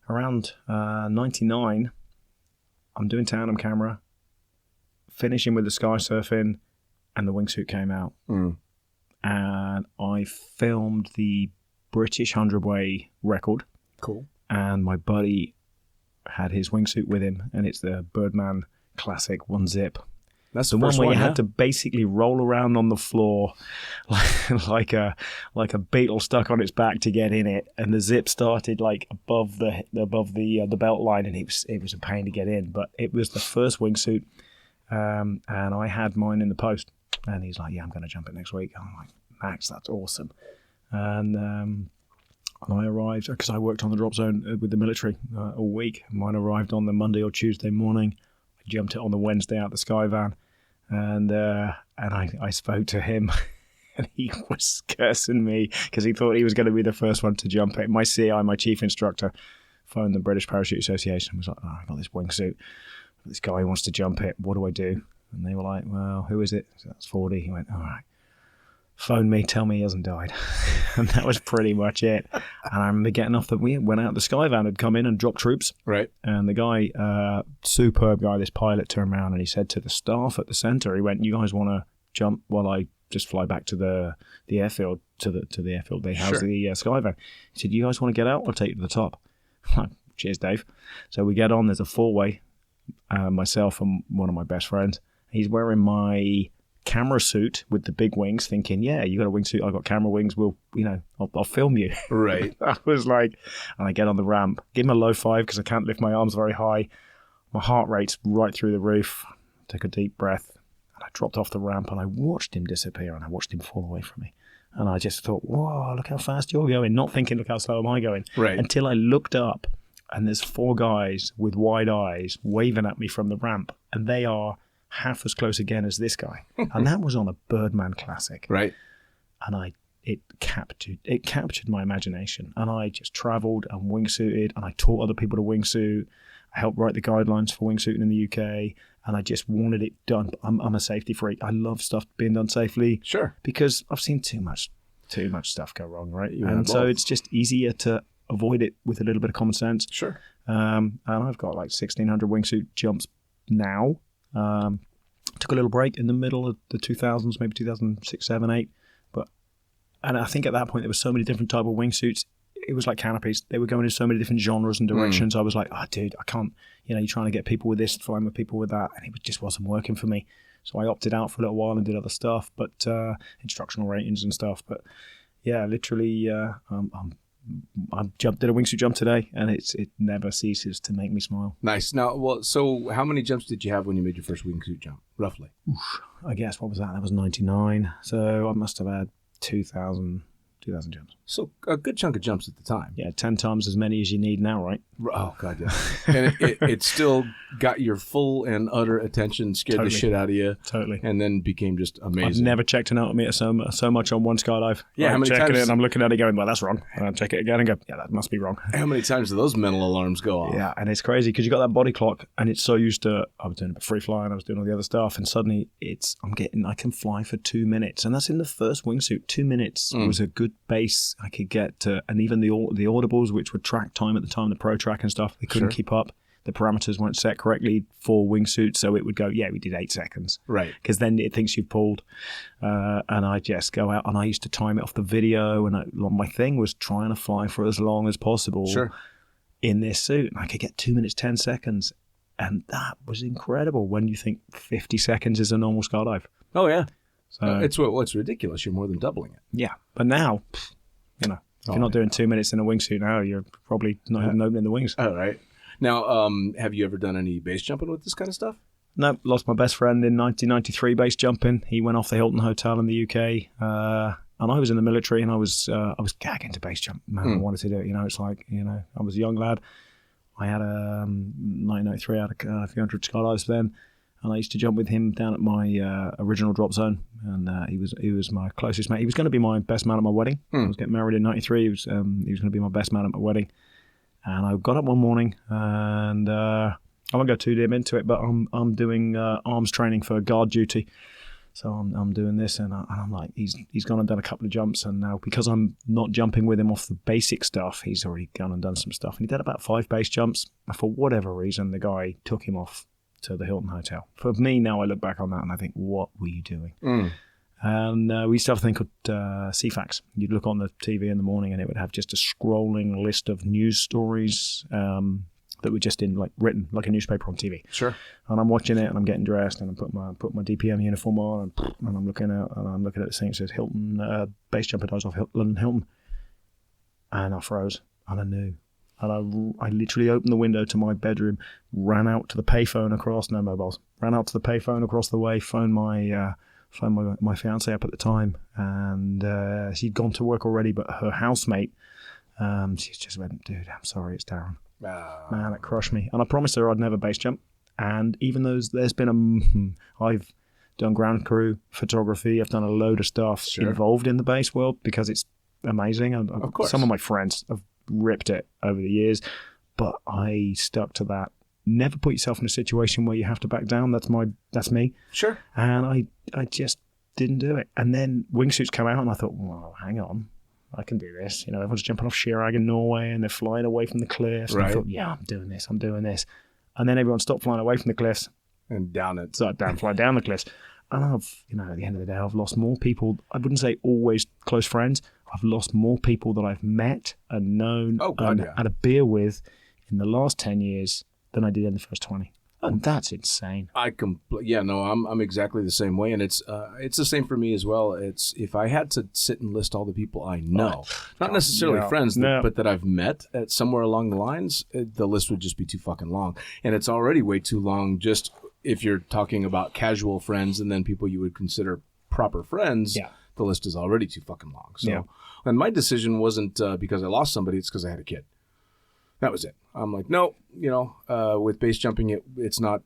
around 99, I'm doing tandem camera, finishing with the Skysurfing, and the wingsuit came out. And I filmed the British 100-way record. Cool. And my buddy had his wingsuit with him, and it's the Birdman Classic 1-zip. That's the one where you had to basically roll around on the floor like a beetle stuck on its back to get in it, and the zip started like above the belt line, and it was a pain to get in. But it was the first wingsuit, and I had mine in the post, and he's like, "Yeah, I'm going to jump it next week." I'm like, "Max, that's awesome," and I arrived because I worked on the drop zone with the military all week. Mine arrived on the Monday or Tuesday morning. I jumped it on the Wednesday out the Sky van. And I spoke to him, and he was cursing me because he thought he was going to be the first one to jump it. My CI, my chief instructor, phoned the British Parachute Association and was like, I got this wingsuit. This guy wants to jump it. What do I do? And they were like, well, who is it? So that's Fordy. He went, all right. Phone me, tell me he hasn't died. And that was pretty much it. And I remember getting off we went out, the Sky van had come in and dropped troops. Right. And the guy, superb guy, this pilot turned around and he said to the staff at the centre, he went, you guys want to jump while I just fly back to the airfield, to the airfield they house the Sky van. He said, you guys want to get out? I'll take you to the top. Cheers, Dave. So we get on, there's a four-way, myself and one of my best friends. He's wearing my camera suit with the big wings, thinking, yeah, you got a wingsuit, I got camera wings, I'll film you. Right. I was like, and I get on the ramp, give him a low five because I can't lift my arms very high. My heart rate's right through the roof. Took a deep breath, and I dropped off the ramp, and I watched him disappear, and I watched him fall away from me. And I just thought, whoa, look how fast you're going, not thinking, look how slow am I going. Right. Until I looked up, and there's four guys with wide eyes waving at me from the ramp, and they are half as close again as this guy. And that was on a Birdman Classic. Right. And it captured my imagination. And I just travelled and wingsuited, and I taught other people to wingsuit. I helped write the guidelines for wingsuiting in the UK, and I just wanted it done. I'm a safety freak. I love stuff being done safely. Sure. Because I've seen too much stuff go wrong, right? You and so it's just easier to avoid it with a little bit of common sense. Sure. And I've got like 1,600 wingsuit jumps now. Took a little break in the middle of the 2000s, maybe 2006, 7, 8. And I think at that point there were so many different type of wingsuits. It was like canopies. They were going in so many different genres and directions. I was like, oh, dude, I can't. You're trying to get people with this, flying with people with that, and it just wasn't working for me. So I opted out for a little while and did other stuff, but instructional ratings and stuff. But yeah, literally, I did a wingsuit jump today, and it never ceases to make me smile. Nice. Now, so how many jumps did you have when you made your first wingsuit jump, roughly? I guess, what was that? That was 99. So I must have had 2,000 jumps. So a good chunk of jumps at the time. Yeah, 10 times as many as you need now, right? Oh, God, yeah. And it still got your full and utter attention, scared the shit out of you. Totally. And then became just amazing. I've never checked an altimeter so much on one skydive. Yeah, how I'm many checking times? it and I'm looking at it going, well, that's wrong. And I check it again and go, yeah, that must be wrong. How many times do those mental alarms go off? Yeah, and it's crazy because you got that body clock, and it's so used to, I was doing a bit of free flying, I was doing all the other stuff, and suddenly I can fly for 2 minutes. And that's in the first wingsuit. 2 minutes was a good base I could get to, and even the audibles, which would track time at the time, the Pro Track and stuff, they couldn't keep up. The parameters weren't set correctly for wingsuits, so it would go, yeah, we did 8 seconds. Right. Because then it thinks you've pulled. And I just go out, and I used to time it off the video, and my thing was trying to fly for as long as possible in this suit. And I could get 2 minutes, 10 seconds. And that was incredible when you think 50 seconds is a normal skydive. Oh, yeah. So It's ridiculous. You're more than doubling it. Yeah. But now, if you're not doing 2 minutes in a wingsuit now, you're probably not even opening the wings. All right. Now, have you ever done any base jumping with this kind of stuff? No, lost my best friend in 1993 base jumping. He went off the Hilton Hotel in the UK, and I was in the military, and I was gagging to base jump. Man, I wanted to do it. It's like, I was a young lad. I had 1993, I had a few hundred skydives then, and I used to jump with him down at my original drop zone, and he was my closest mate. He was going to be my best man at my wedding. I was getting married in 93. He was going to be my best man at my wedding. And I got up one morning, and I won't go too deep into it, but I'm doing arms training for guard duty. So I'm doing this, and I'm like, he's gone and done a couple of jumps, and now because I'm not jumping with him off the basic stuff, he's already gone and done some stuff. And he did about 5 base jumps. And for whatever reason, the guy took him off to the Hilton Hotel. For me, now I look back on that and I think, what were you doing? And we used to have a thing called CFAX. You'd look on the TV in the morning and it would have just a scrolling list of news stories that were just written like a newspaper on TV. Sure. And I'm watching it and I'm getting dressed and I put my DPM uniform on and I'm looking out and I'm looking at this thing that says Hilton base jumper dives off London Hilton. And I froze and I knew. And I literally opened the window to my bedroom, ran out to the payphone across, no mobiles, ran out to the payphone across the way, phoned my fiance up at the time, and she'd gone to work already, but her housemate, she just went, dude, I'm sorry, it's Darren. Man, it crushed me. And I promised her I'd never base jump. And even though there's been I've done ground crew photography. I've done a load of stuff involved in the base world because it's amazing. Of course. Some of my friends have ripped it over the years, but I stuck to that. Never put yourself in a situation where you have to back down. That's me. Sure. And I just didn't do it. And then wingsuits come out, and I thought, well, hang on, I can do this. Everyone's jumping off Chirag in Norway, and they're flying away from the cliffs. Right. And I thought, yeah, I'm doing this. And then everyone stopped flying away from the cliffs. And down it. So I fly down the cliffs. And I've, at the end of the day, I've lost more people. I wouldn't say always close friends. I've lost more people that I've met and known had a beer with in the last 10 years than I did in the first 20. And that's insane. I'm exactly the same way, and it's the same for me as well. It's if I had to sit and list all the people I know, not necessarily friends, but that I've met at somewhere along the lines, the list would just be too fucking long, and it's already way too long. Just if you're talking about casual friends and then people you would consider proper friends, the list is already too fucking long. So, and my decision wasn't because I lost somebody; it's because I had a kid. That was it. I'm like, no, with base jumping, it's not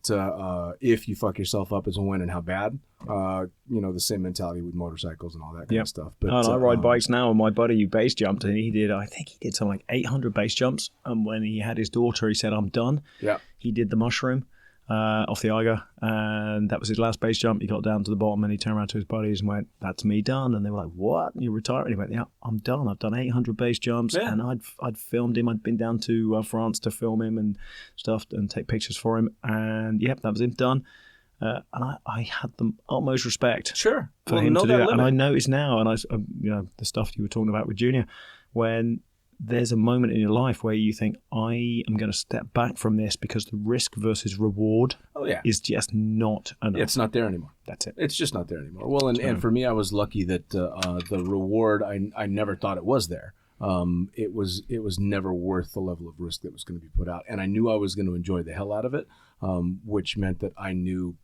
if you fuck yourself up, it's when and how bad. The same mentality with motorcycles and all that kind of stuff. But I ride bikes now, and my buddy who base jumped, and I think he did something like 800 base jumps. And when he had his daughter, he said, I'm done. Yeah. He did the mushroom off the Eiger, and that was his last base jump. He got down to the bottom, and he turned around to his buddies and went, that's me done. And they were like, what? You retired? And he went, yeah, I'm done. I've done 800 base jumps, and I'd filmed him. I'd been down to France to film him and stuff and take pictures for him. And that was him done. And I had the utmost respect for him to do that. And I notice now, and the stuff you were talking about with Junior, when there's a moment in your life where you think, I am going to step back from this because the risk versus reward is just not enough. It's not there anymore. That's it. It's just not there anymore. Well, and for me, I was lucky that the reward, I never thought it was there. It was never worth the level of risk that was going to be put out. And I knew I was going to enjoy the hell out of it, which meant that I knew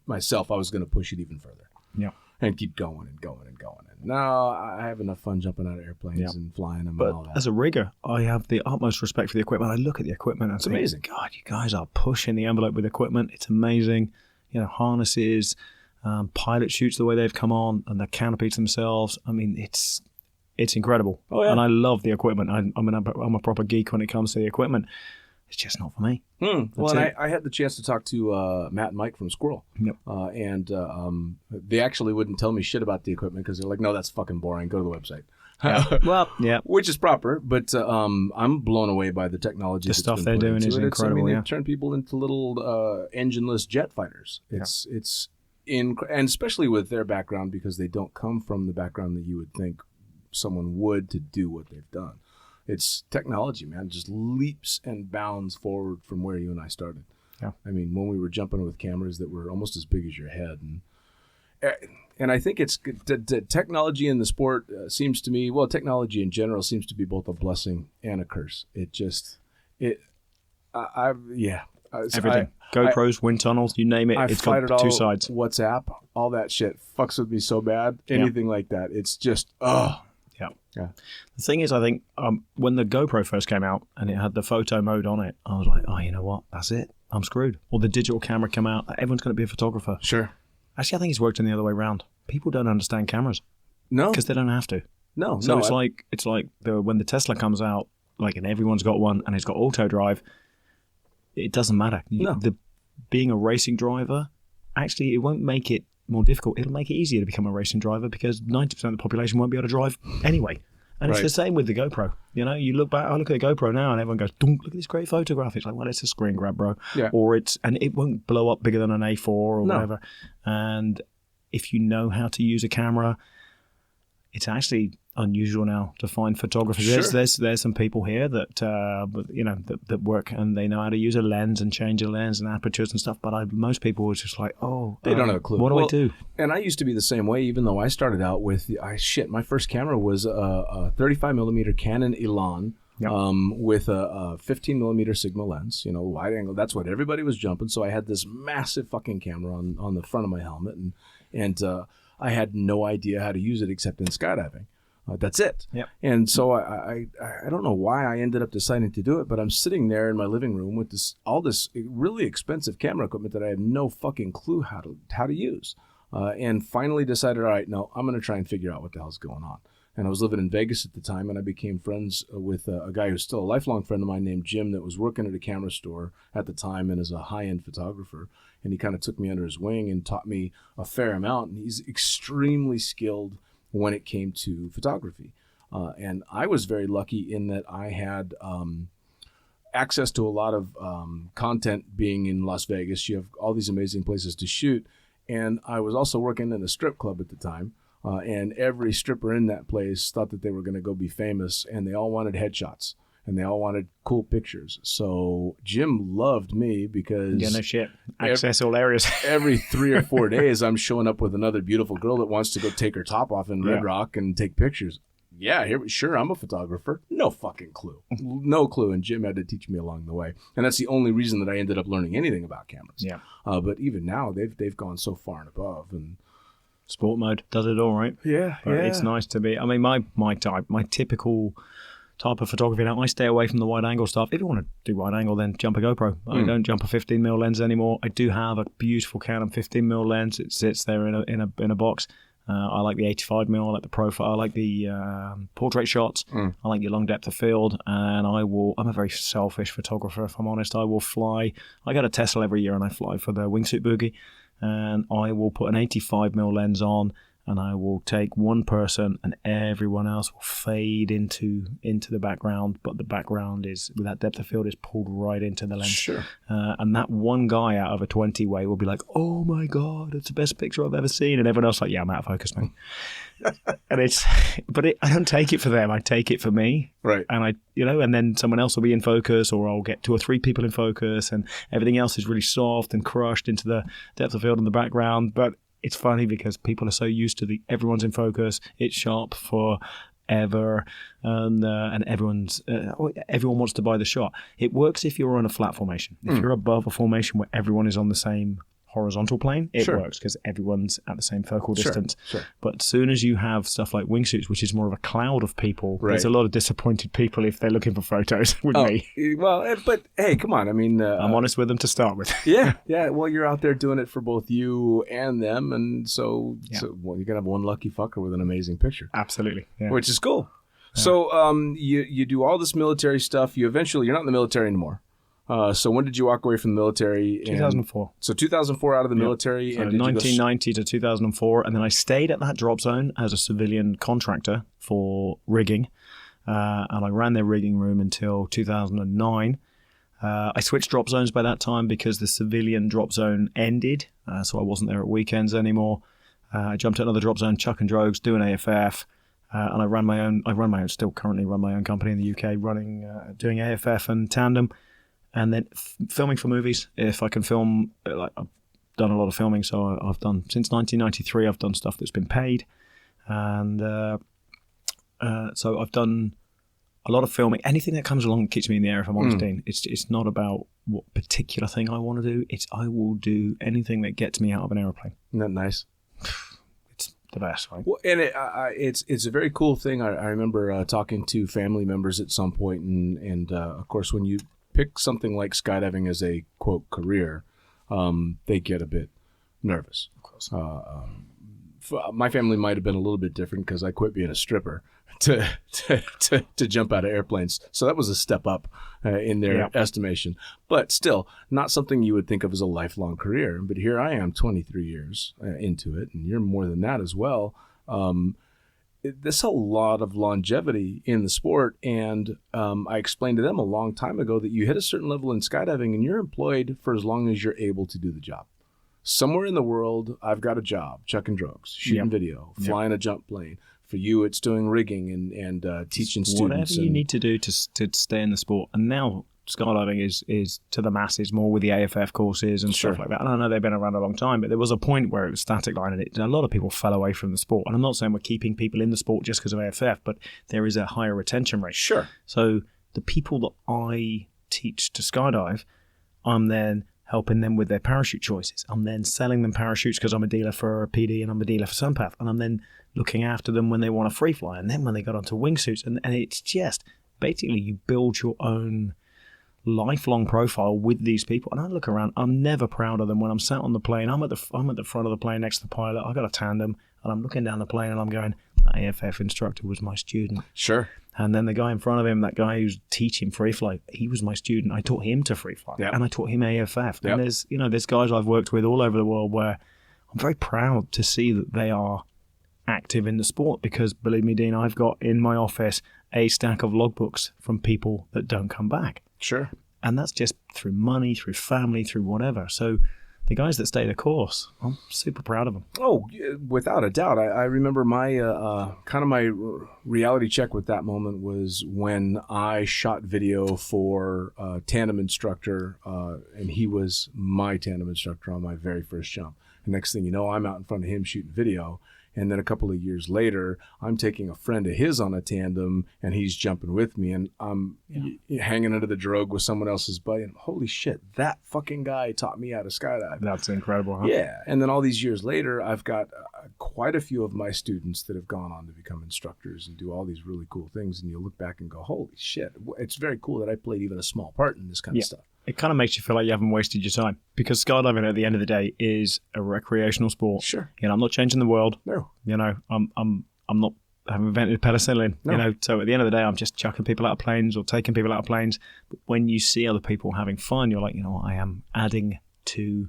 myself I was going to push it even further. Yeah. And keep going and going and going. And now I have enough fun jumping out of airplanes and flying them and all that. But as a rigger, I have the utmost respect for the equipment. I look at the equipment and it's amazing. God, you guys are pushing the envelope with equipment. It's amazing. Harnesses, pilot chutes, the way they've come on, and the canopies themselves. I mean, it's incredible. Oh, yeah. And I love the equipment. I'm a proper geek when it comes to the equipment. It's just not for me. Well, and I had the chance to talk to Matt and Mike from Squirrel. Yep. And they actually wouldn't tell me shit about the equipment because they're like, no, that's fucking boring. Go to the website. Yeah. Which is proper, but I'm blown away by the technology. The stuff they're doing is incredible. They turn people into little engineless jet fighters. It's and especially with their background, because they don't come from the background that you would think someone would to do what they've done. It's technology, man. It just leaps and bounds forward from where you and I started. Yeah. I mean, when we were jumping with cameras that were almost as big as your head. And I think it's technology in the sport seems to me, technology in general seems to be both a blessing and a curse. Everything. GoPros, wind tunnels, you name it. It's got two sides. WhatsApp, all that shit fucks with me so bad. Anything like that. It's just, Yeah. The thing is, I think when the GoPro first came out and it had the photo mode on it, I was like, oh, you know what? That's it. I'm screwed. Or the digital camera came out. Everyone's going to be a photographer. Sure. Actually, I think it's worked in the other way around. People don't understand cameras. No. Because they don't have to. No. So it's like when the Tesla comes out, and everyone's got one and it's got auto drive, it doesn't matter. No. Being a racing driver, actually, it won't make it more difficult. It'll make it easier to become a racing driver because 90% of the population won't be able to drive anyway. And it's the same with the GoPro. You look back, I look at the GoPro now and everyone goes, look at this great photograph. It's like, well, it's a screen grab, bro. Yeah. And it won't blow up bigger than an A4 or whatever. And if you know how to use a camera, it's actually unusual now to find photographers. Sure. There's some people here that that work and they know how to use a lens and change a lens and apertures and stuff. But most people are just like, they don't have a clue. What do I do? And I used to be the same way, even though I started out with my first camera was a 35 millimeter Canon Elan. Yep. With a 15 millimeter Sigma lens, wide angle. That's what everybody was jumping. So I had this massive fucking camera on the front of my helmet, and I had no idea how to use it except in skydiving. That's it. Yep. And so I don't know why I ended up deciding to do it, but I'm sitting there in my living room with all this really expensive camera equipment that I have no fucking clue how to use. And finally decided, all right, no, I'm going to try and figure out what the hell's going on. And I was living in Vegas at the time, and I became friends with a guy who's still a lifelong friend of mine named Jim that was working at a camera store at the time and is a high-end photographer. And he kind of took me under his wing and taught me a fair amount. And he's extremely skilled when it came to photography. And I was very lucky in that I had access to a lot of content being in Las Vegas. You have all these amazing places to shoot. And I was also working in a strip club at the time. And every stripper in that place thought that they were going to go be famous. And they all wanted headshots. And they all wanted cool pictures. So Jim loved me because... Yeah, no shit. Access all areas. Every 3 or 4 days, I'm showing up with another beautiful girl that wants to go take her top off in Red Rock and take pictures. Yeah, sure, I'm a photographer. No fucking clue. No clue. And Jim had to teach me along the way. And that's the only reason that I ended up learning anything about cameras. Yeah. But even now, they've gone so far and above. And sport mode does it all, right? Yeah, but it's nice to be... I mean, my typical... type of photography now, I stay away from the wide angle stuff. If you want to do wide angle, then jump a GoPro. I don't jump a 15mm lens anymore. I do have a beautiful Canon 15mm lens. It sits there in a box. I like the 85mm. I like the profile. I like the portrait shots. I like your long depth of field. And I'm a very selfish photographer, if I'm honest. I will fly. I go to Tesla every year and I fly for the wingsuit boogie. And I will put an 85mm lens on. And I will take one person and everyone else will fade into the background, but the background is, with that depth of field, is pulled right into the lens. Sure. And that one guy out of a 20 way will be like, oh my God, it's the best picture I've ever seen. And everyone else like, yeah, I'm out of focus, man. And I don't take it for them. I take it for me. Right. And and then someone else will be in focus, or I'll get 2 or 3 people in focus, and everything else is really soft and crushed into the depth of field in the background. But it's funny because people are so used to everyone's in focus, it's sharp forever, and everyone wants to buy the shot. It works if you're on a flat formation. If you're above a formation where everyone is on the same horizontal plane, it works because everyone's at the same focal distance. Sure. But as soon as you have stuff like wingsuits, which is more of a cloud of people, there's a lot of disappointed people if they're looking for photos with me. Well, but hey, come on. I mean, I'm honest with them to start with. Yeah. Well, you're out there doing it for both you and them, and so you're gonna have one lucky fucker with an amazing picture. Absolutely, which is cool. Yeah. So you do all this military stuff. You're not in the military anymore. So when did you walk away from the military? 2004. So 2004 out of the military. So and 1990 to 2004. And then I stayed at that drop zone as a civilian contractor for rigging. And I ran their rigging room until 2009. I switched drop zones by that time because the civilian drop zone ended. So I wasn't there at weekends anymore. I jumped to another drop zone, Chuck and Drogues, doing AFF. And I still currently run my own company in the UK, doing AFF and tandem. And then filming for movies, if I can film. I've done a lot of filming, so I've done, since 1993, I've done stuff that's been paid. And so I've done a lot of filming. Anything that comes along that keeps me in the air, if I'm honest, Dean. It's not about what particular thing I want to do. I will do anything that gets me out of an aeroplane. Isn't that nice? It's the best, right? Well, and it's a very cool thing. I remember talking to family members at some point, and of course, when you pick something like skydiving as a, quote, career, they get a bit nervous. Of course. My family might have been a little bit different because I quit being a stripper to jump out of airplanes. So that was a step up in their estimation. But still, not something you would think of as a lifelong career. But here I am, 23 years into it, and you're more than that as well. There's a lot of longevity in the sport, and I explained to them a long time ago that you hit a certain level in skydiving and you're employed for as long as you're able to do the job. Somewhere in the world, I've got a job, Chuck and Drogues, shooting video, flying a jump plane. For you, it's doing rigging and teaching students. Whatever you need to do to stay in the sport. And now skydiving is to the masses more with the AFF courses and stuff like that. And I know they've been around a long time, but there was a point where it was static line and a lot of people fell away from the sport. And I'm not saying we're keeping people in the sport just because of AFF, but there is a higher retention rate. Sure. So the people that I teach to skydive, I'm then helping them with their parachute choices. I'm then selling them parachutes because I'm a dealer for PD and I'm a dealer for Sunpath. And I'm then looking after them when they want to free fly. And then when they got onto wingsuits. And it's just basically you build your own lifelong profile with these people. And I look around, I'm never proud of them when I'm sat on the plane. I'm at the front of the plane next to the pilot. I got a tandem and I'm looking down the plane and I'm going, the AFF instructor was my student. Sure. And then the guy in front of him, that guy who's teaching free fly, he was my student. I taught him to free fly, and I taught him AFF. Yep. And there's guys I've worked with all over the world where I'm very proud to see that they are active in the sport, because believe me, Dean, I've got in my office a stack of logbooks from people that don't come back. Sure. And that's just through money, through family, through whatever. So the guys that stay the course, I'm super proud of them. Oh, without a doubt. I remember my kind of my reality check with that moment was when I shot video for a tandem instructor, and he was my tandem instructor on my very first jump. And next thing you know, I'm out in front of him shooting video. And then a couple of years later, I'm taking a friend of his on a tandem, and he's jumping with me, and I'm hanging under the drogue with someone else's buddy. And holy shit, that fucking guy taught me how to skydive. That's incredible, huh? Yeah. And then all these years later, I've got quite a few of my students that have gone on to become instructors and do all these really cool things. And you look back and go, holy shit, it's very cool that I played even a small part in this kind of stuff. It kind of makes you feel like you haven't wasted your time, because skydiving at the end of the day is a recreational sport. Sure. I'm not changing the world. No. I'm not. I haven't invented penicillin. No. So at the end of the day, I'm just chucking people out of planes or taking people out of planes. But when you see other people having fun, you're like, I am adding to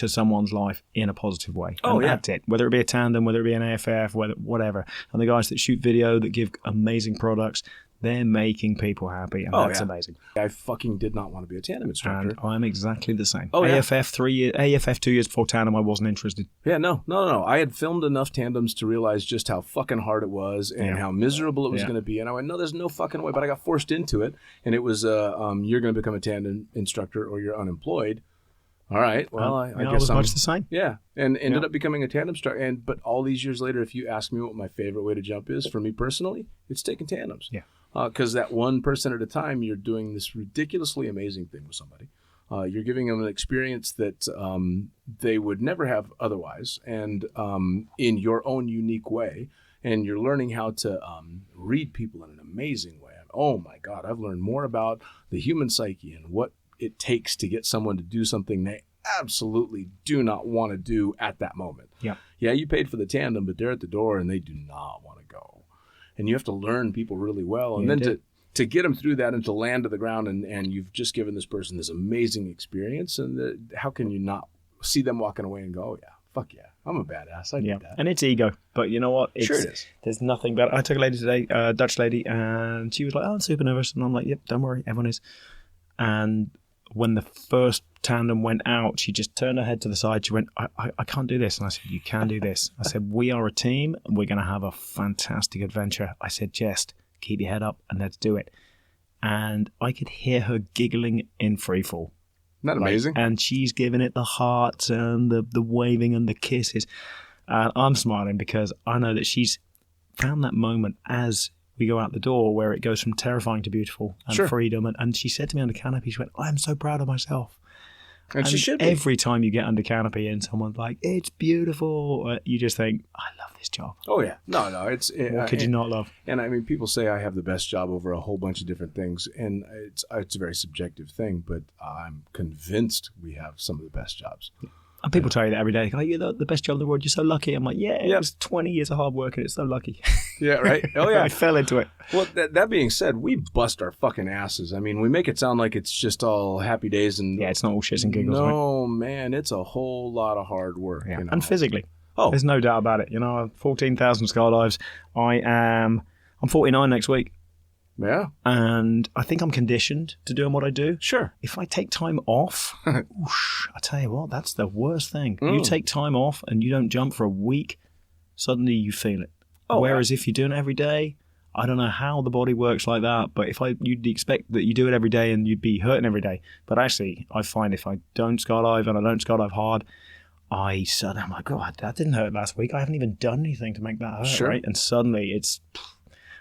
someone's life in a positive way. Oh, and yeah. That's it. Whether it be a tandem, whether it be an AFF, whatever. And the guys that shoot video, that give amazing products, they're making people happy, and that's amazing. I fucking did not want to be a tandem instructor. And I'm exactly the same. Oh, yeah. AFF 3 years, AFF 2 years before tandem, I wasn't interested. Yeah, no. I had filmed enough tandems to realize just how fucking hard it was and how miserable it was going to be. And I went, no, there's no fucking way. But I got forced into it, and it was, you're going to become a tandem instructor or you're unemployed. All right. Well, I guess was much the same. Yeah, and ended up becoming a tandem instructor. But all these years later, if you ask me what my favorite way to jump is, for me personally, it's taking tandems. Yeah. Because that 1% at a time, you're doing this ridiculously amazing thing with somebody. You're giving them an experience that they would never have otherwise, and in your own unique way. And you're learning how to read people in an amazing way. Oh my God, I've learned more about the human psyche and what it takes to get someone to do something they absolutely do not want to do at that moment. Yeah. Yeah, you paid for the tandem, but they're at the door and they do not want to go. And you have to learn people really well. And then to get them through that and to land to the ground, and you've just given this person this amazing experience. And how can you not see them walking away and go, oh, yeah, fuck yeah, I'm a badass. I did that. And it's ego. But you know what? Sure it is. There's nothing better. I took a lady today, a Dutch lady, and she was like, I'm super nervous. And I'm like, yep, don't worry, everyone is. And when the first tandem went out, she just turned her head to the side. She went, I can't do this. And I said, you can do this. I said, we are a team. And we're going to have a fantastic adventure. I said, just keep your head up and let's do it. And I could hear her giggling in freefall. Isn't that amazing? And she's giving it the hearts and the waving and the kisses. And I'm smiling because I know that she's found that moment as we go out the door where it goes from terrifying to beautiful and freedom. And she said to me under canopy, she went, I'm so proud of myself. And she should be. Every time you get under canopy and someone's like, it's beautiful, you just think, I love this job. Oh, yeah. No. What could you not love? And I mean, people say I have the best job over a whole bunch of different things. And it's a very subjective thing, but I'm convinced we have some of the best jobs. And people tell you that every day. Like, you're the best job in the world. You're so lucky. I'm like, it was 20 years of hard work and it's so lucky. Yeah, right? Oh, yeah. I fell into it. Well, that being said, we bust our fucking asses. I mean, we make it sound like it's just all happy days. And yeah, it's not all shits and giggles. No, man, it's a whole lot of hard work. Yeah. You know? And physically. Oh. There's no doubt about it. 14,000 skydives. I'm 49 next week. Yeah. And I think I'm conditioned to doing what I do. Sure. If I take time off, I tell you what, that's the worst thing. You take time off and you don't jump for a week, suddenly you feel it. Oh, whereas if you're doing it every day, I don't know how the body works like that, but you'd expect that you do it every day and you'd be hurting every day. But actually, I find if I don't skydive and I don't skydive hard, I'm like, God, that didn't hurt last week. I haven't even done anything to make that hurt, right? And suddenly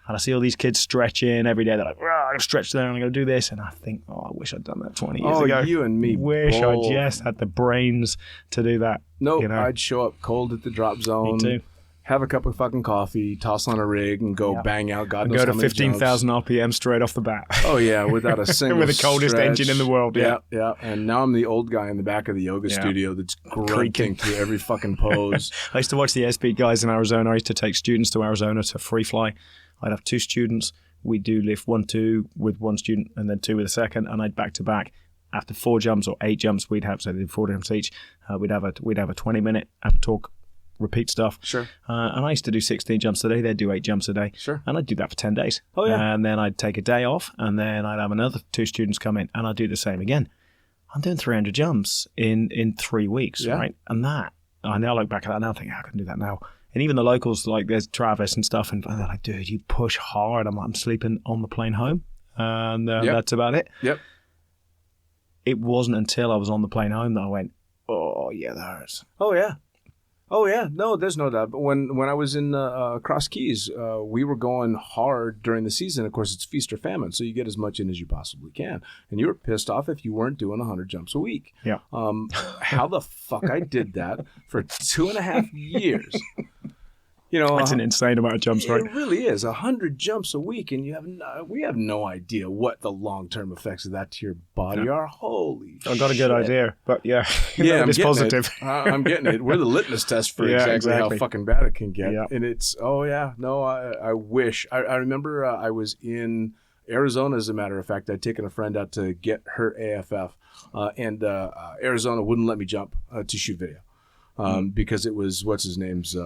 and I see all these kids stretching every day. They're like, got to stretch there and I got to do this. And I think, I wish I'd done that 20 years ago. You and me. Wish both. I just had the brains to do that. Nope, you know? I'd show up cold at the drop zone. Me too. Have a cup of fucking coffee, toss on a rig, and go bang out. God knows Go to how many 15,000 RPM straight off the bat. Oh yeah, without a single With the coldest stretch. engine in the world. Yeah. And now I'm the old guy in the back of the yoga studio that's grunting through every fucking pose. I used to watch the airspeed guys in Arizona. I used to take students to Arizona to free fly. I'd have 2 students. We'd do lift 1, 2 with 1 student and then 2 with a second, and I'd back to back. After 4 jumps or 8 jumps, we'd have 4 jumps each. We'd have a 20-minute have a talk. Repeat stuff. Sure. And I used to do 16 jumps a day. They'd do 8 jumps a day. Sure. And I'd do that for 10 days. Oh, yeah. And then I'd take a day off, and then I'd have another 2 students come in, and I'd do the same again. I'm doing 300 jumps in 3 weeks, right? And that, I now look back at that now and think, I couldn't do that now. And even the locals, like there's Travis and stuff, and they're like, dude, you push hard. I'm sleeping on the plane home. And that's about it. Yep. It wasn't until I was on the plane home that I went, oh, yeah, that hurts. Oh yeah, no, there's no doubt. But when I was in Cross Keys, we were going hard during the season. Of course, it's feast or famine, so you get as much in as you possibly can. And you were pissed off if you weren't doing 100 jumps a week. Yeah. How the fuck I did that for 2.5 years? You know, That's an insane amount of jumps, right? It really is 100 jumps a week, and we have no idea what the long-term effects of that to your body are. Holy shit. I got a good idea, but I'm it's getting positive. It. I'm getting it. We're the litmus test for exactly how fucking bad it can get. Yeah. And it's, I wish. I remember I was in Arizona, as a matter of fact. I'd taken a friend out to get her AFF, and Arizona wouldn't let me jump to shoot video. Because it was, what's his name's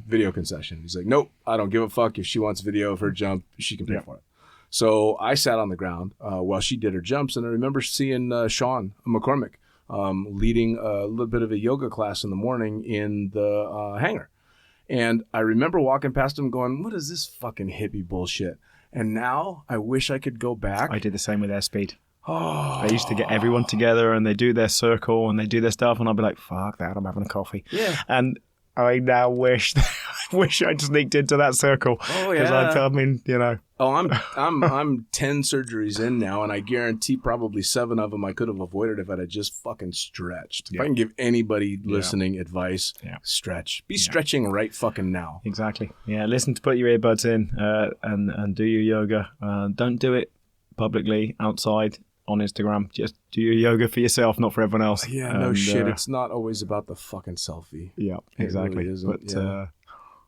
video concession. He's like, nope, I don't give a fuck. If she wants video of her jump, she can pay for it. So I sat on the ground while she did her jumps, and I remember seeing Sean McCormick leading a little bit of a yoga class in the morning in the hangar. And I remember walking past him going, what is this fucking hippie bullshit? And now I wish I could go back. I did the same with airspeed. Oh. They used to get everyone together and they do their circle and they do their stuff, and I'd be like, fuck that, I'm having a coffee. Yeah. And I now wish I'd sneaked into that circle. Oh, Because yeah. I mean, you know. Oh, I'm 10 surgeries in now, and I guarantee probably 7 of them I could have avoided if I'd have just fucking stretched. If I can give anybody listening advice, stretch. Be stretching right fucking now. Exactly. Yeah, listen to put your earbuds in and do your yoga. Don't do it publicly outside on Instagram. Just do your yoga for yourself, not for everyone else. Yeah, no shit. It's not always about the fucking selfie. Yeah, exactly. It really isn't. But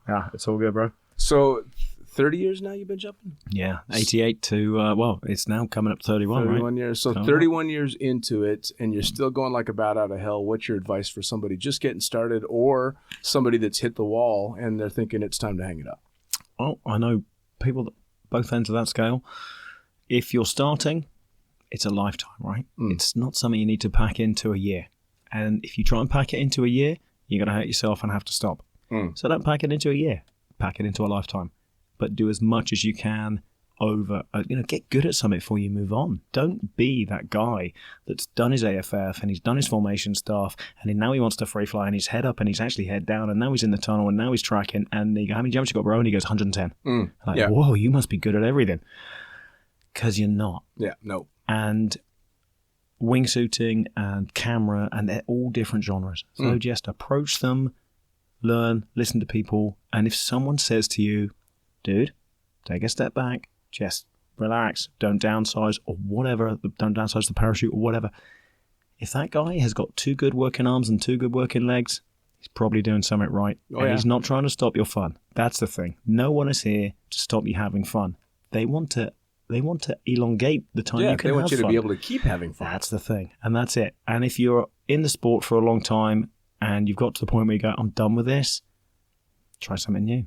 yeah, it's all good, bro. So 30 years now you've been jumping? Yeah, 88 to, it's now coming up 31, 31 right? years. So 31 years into it, and you're still going like a bat out of hell. What's your advice for somebody just getting started, or somebody that's hit the wall and they're thinking it's time to hang it up? Well, I know people at both ends of that scale. If you're starting, it's a lifetime, right? It's not something you need to pack into a year. And if you try and pack it into a year, you're going to hurt yourself and have to stop. So don't pack it into a year. Pack it into a lifetime. But do as much as you can over, get good at something before you move on. Don't be that guy that's done his AFF and he's done his formation stuff and now he wants to free fly and he's head up and he's actually head down and now he's in the tunnel and now he's tracking and they go, how many jumps you got, bro? And he goes 110. Whoa, you must be good at everything. Because you're not. Yeah, no. And wingsuiting and camera, and they're all different genres. So just approach them, learn, listen to people. And if someone says to you, dude, take a step back, just relax, don't downsize or whatever, don't downsize the parachute or whatever. If that guy has got 2 good working arms and 2 good working legs, he's probably doing something right. He's not trying to stop your fun. That's the thing. No one is here to stop you having fun. They want to elongate the time you can have fun. They want you to be able to keep having fun. That's the thing. And that's it. And if you're in the sport for a long time and you've got to the point where you go, I'm done with this, try something new.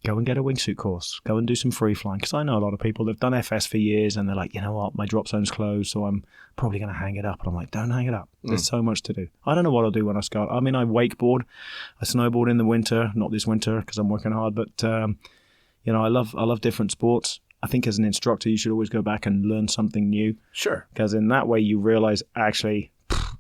Go and get a wingsuit course. Go and do some free flying. Because I know a lot of people that have done FS for years and they're like, you know what, my drop zone's closed, so I'm probably going to hang it up. And I'm like, don't hang it up. There's so much to do. I don't know what I'll do when I start. I mean, I wakeboard. I snowboard in the winter. Not this winter because I'm working hard. But, I love different sports. I think as an instructor, you should always go back and learn something new. Sure. Because in that way, you realize, actually,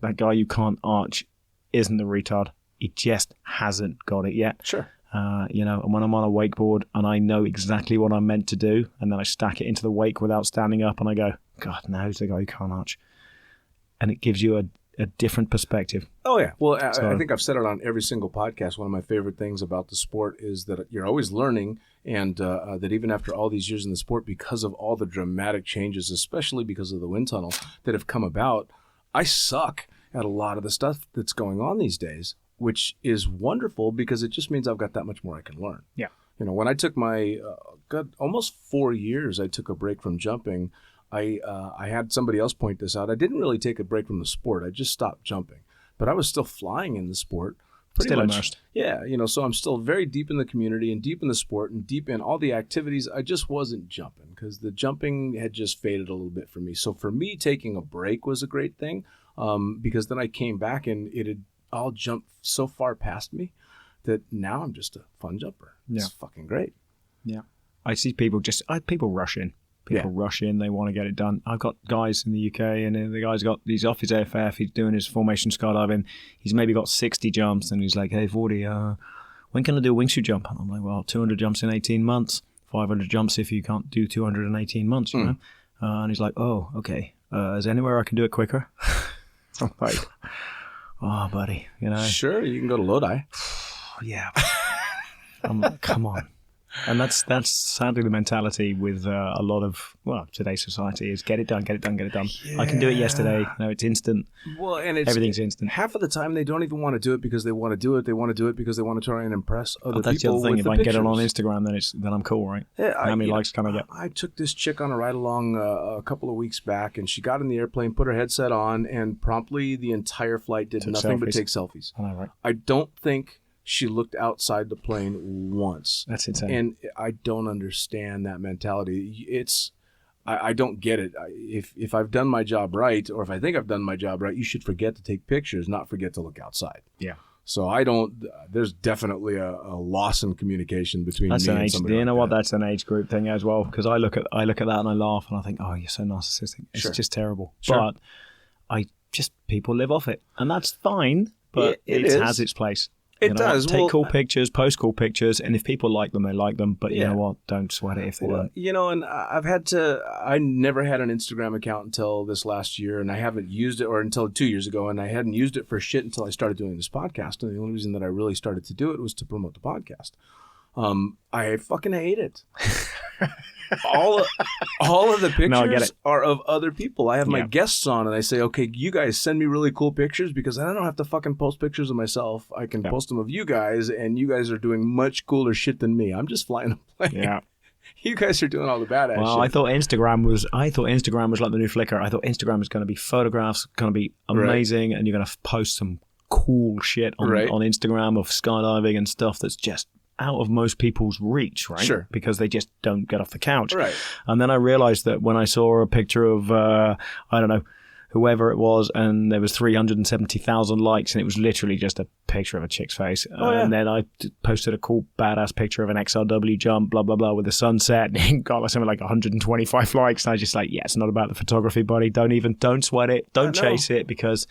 that guy you can't arch isn't the retard. He just hasn't got it yet. Sure. And when I'm on a wakeboard and I know exactly what I'm meant to do, and then I stack it into the wake without standing up, and I go, God, now's the guy who can't arch. And it gives you a different perspective. Oh, yeah. Well, I think I've said it on every single podcast. One of my favorite things about the sport is that you're always learning, and that even after all these years in the sport, because of all the dramatic changes, especially because of the wind tunnel that have come about, I suck at a lot of the stuff that's going on these days, which is wonderful because it just means I've got that much more I can learn. Yeah. When I took my, almost 4 years, I took a break from jumping. I had somebody else point this out. I didn't really take a break from the sport. I just stopped jumping. But I was still flying in the sport. Pretty much. Immersed. Yeah, so I'm still very deep in the community and deep in the sport and deep in all the activities. I just wasn't jumping because the jumping had just faded a little bit for me. So for me, taking a break was a great thing because then I came back and it had all jumped so far past me that now I'm just a fun jumper. It's fucking great. Yeah. I see people rush in. People rush in, they want to get it done. I've got guys in the UK, and the guy's he's off his AFF, he's doing his formation skydiving. He's maybe got 60 jumps, and he's like, hey, Fordy, when can I do a wingsuit jump? And I'm like, well, 200 jumps in 18 months, 500 jumps if you can't do 200 in 18 months, you know? And he's like, oh, okay. Is there anywhere I can do it quicker? I'm like, oh, buddy, Sure, you can go to Lodi. Yeah. I'm like, come on. And that's sadly the mentality with a lot of today's society is get it done. Yeah. I can do it yesterday. No, it's instant. Well, and everything's instant. Half of the time they don't even want to do it because they want to do it. They want to do it because they want to try and impress other people. That's the other thing. If I can get it on Instagram, then I'm cool, right? Yeah, how many likes can I get? I took this chick on a ride along a couple of weeks back, and she got in the airplane, put her headset on, and promptly the entire flight did nothing but take selfies. I know, right? I don't think she looked outside the plane once. That's insane. And I don't understand that mentality. I don't get it. If I've done my job right, or if I think I've done my job right, you should forget to take pictures, not forget to look outside. Yeah. So there's definitely a loss in communication between me and somebody. You know what? That's an age group thing as well. Because I look at that and I laugh and I think, oh, you're so narcissistic. It's just terrible. Sure. But people live off it. And that's fine, but it has its place. It does. Take cool pictures, post cool pictures, and if people like them, they like them. But you know what? Don't sweat it if they don't. And I never had an Instagram account until this last year, and I haven't used it, or until 2 years ago, and I hadn't used it for shit until I started doing this podcast. And the only reason that I really started to do it was to promote the podcast. I fucking hate it. all of the pictures are of other people. I have my guests on and I say, okay, you guys send me really cool pictures because I don't have to fucking post pictures of myself. I can post them of you guys, and you guys are doing much cooler shit than me. I'm just flying a plane. Yeah. You guys are doing all the badass shit. I thought Instagram was like the new Flickr. I thought Instagram was going to be photographs, going to be amazing, and you're going to post some cool shit on Instagram of skydiving and stuff that's just out of most people's reach, right? Sure. Because they just don't get off the couch. Right. And then I realized that when I saw a picture of, I don't know, whoever it was, and there was 370,000 likes, and it was literally just a picture of a chick's face. And then I posted a cool, badass picture of an XRW jump, blah, blah, blah, with the sunset, and it got something like 125 likes. And I was just like, it's not about the photography, buddy. Don't sweat it. Don't chase it because...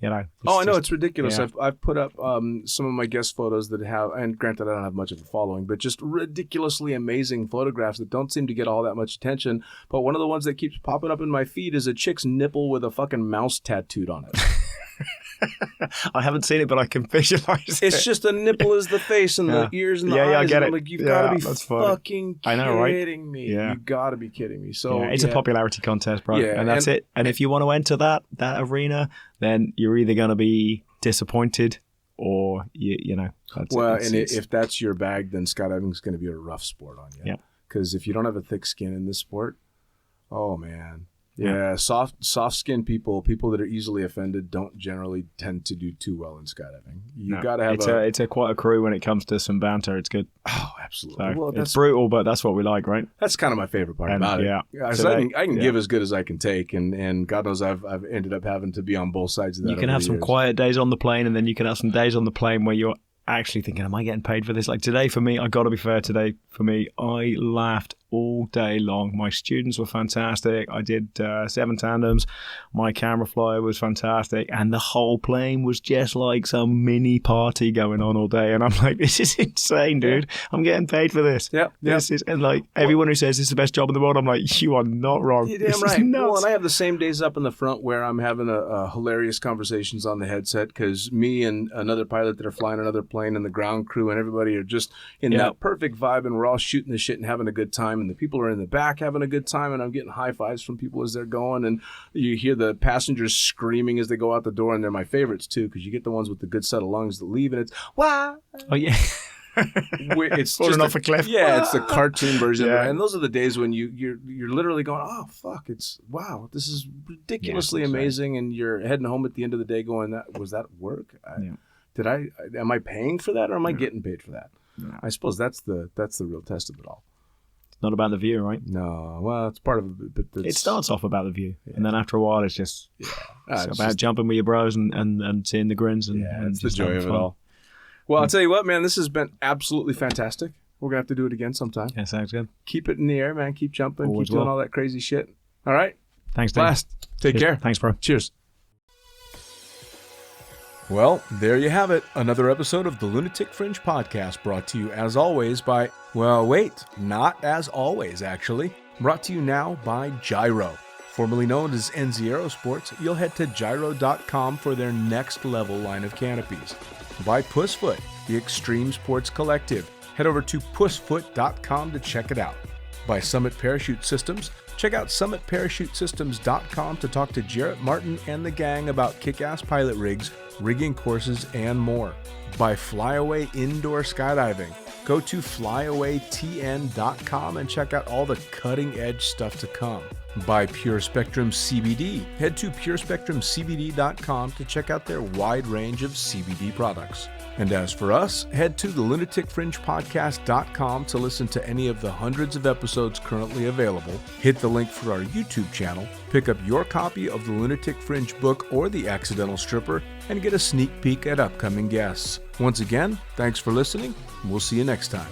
I know it's ridiculous. Yeah. I've put up some of my guest photos that have, and granted I don't have much of a following, but just ridiculously amazing photographs that don't seem to get all that much attention. But one of the ones that keeps popping up in my feed is a chick's nipple with a fucking mouse tattooed on it. I haven't seen it, but I can visualize it. It's just a nipple is the face and the ears and the eyes. I get it. I'm like, you've got to be fucking kidding me. Yeah. You got to be kidding me. So it's a popularity contest, bro. Yeah, and that's it. And if you want to enter that arena, then you're either going to be disappointed or if that's your bag, then skydiving is going to be a rough sport on you. Yeah. Because if you don't have a thick skin in this sport, oh man. Yeah, soft-skinned people that are easily offended don't generally tend to do too well in skydiving. You got to have it's quite a crew when it comes to some banter. It's good. Oh, absolutely. So it's brutal, but that's what we like, right? That's kind of my favorite part about it. Yeah, so I can give as good as I can take, and God knows I've ended up having to be on both sides of that. You can have some quiet days on the plane, and then you can have some days on the plane where you're actually thinking, am I getting paid for this? Like today for me, I got to be fair, I laughed all day long. My students were fantastic. I did 7 tandems. My camera flyer was fantastic. And the whole plane was just like some mini party going on all day. And I'm like, this is insane, dude. I'm getting paid for this. This is, and like everyone who says this is the best job in the world, I'm like, you are not wrong. You're damn right. Well, and I have the same days up in the front where I'm having a hilarious conversations on the headset because me and another pilot that are flying another plane and the ground crew and everybody are just in that perfect vibe, and we're all shooting the shit and having a good time, and the people are in the back having a good time, and I'm getting high fives from people as they're going, and you hear the passengers screaming as they go out the door, and they're my favorites too because you get the ones with the good set of lungs that leave, and it's wow. Oh yeah. It's falling just off a cliff. Yeah, it's the cartoon version. Yeah. And those are the days when you're literally going, oh fuck, it's wow, this is ridiculously amazing, and you're heading home at the end of the day going, was that work? Am I paying for that, or am I getting paid for that? No. I suppose that's the real test of it all. It's not about the view, right? No, well, it's part of it, but it starts off about the view, and then after a while, it's just it's about just jumping with your bros and seeing the grins and it's the joy of it all. Well, I'll tell you what, man, this has been absolutely fantastic. We're going to have to do it again sometime. Yeah, sounds good. Keep it in the air, man. Keep jumping. Always keep doing all that crazy shit. All right? Thanks, Dave. Blast. Take care. Thanks, bro. Cheers. Well, there you have it. Another episode of the Lunatic Fringe podcast brought to you, as always, by... Well, wait. Not as always, actually. Brought to you now by Gyro. Formerly known as NZ Aerosports, you'll head to gyro.com for their next level line of canopies. By Pussfoot, the Extreme Sports Collective. Head over to pussfoot.com to check it out. By Summit Parachute Systems, check out summitparachutesystems.com to talk to Jarrett Martin and the gang about kick-ass pilot rigs, rigging courses, and more. By Flyaway Indoor Skydiving, go to flyawaytn.com and check out all the cutting-edge stuff to come. By Pure Spectrum CBD, head to purespectrumcbd.com to check out their wide range of CBD products. And as for us, head to the lunaticfringepodcast.com to listen to any of the hundreds of episodes currently available, hit the link for our YouTube channel, pick up your copy of the Lunatic Fringe book or The Accidental Stripper, and get a sneak peek at upcoming guests. Once again, thanks for listening. We'll see you next time.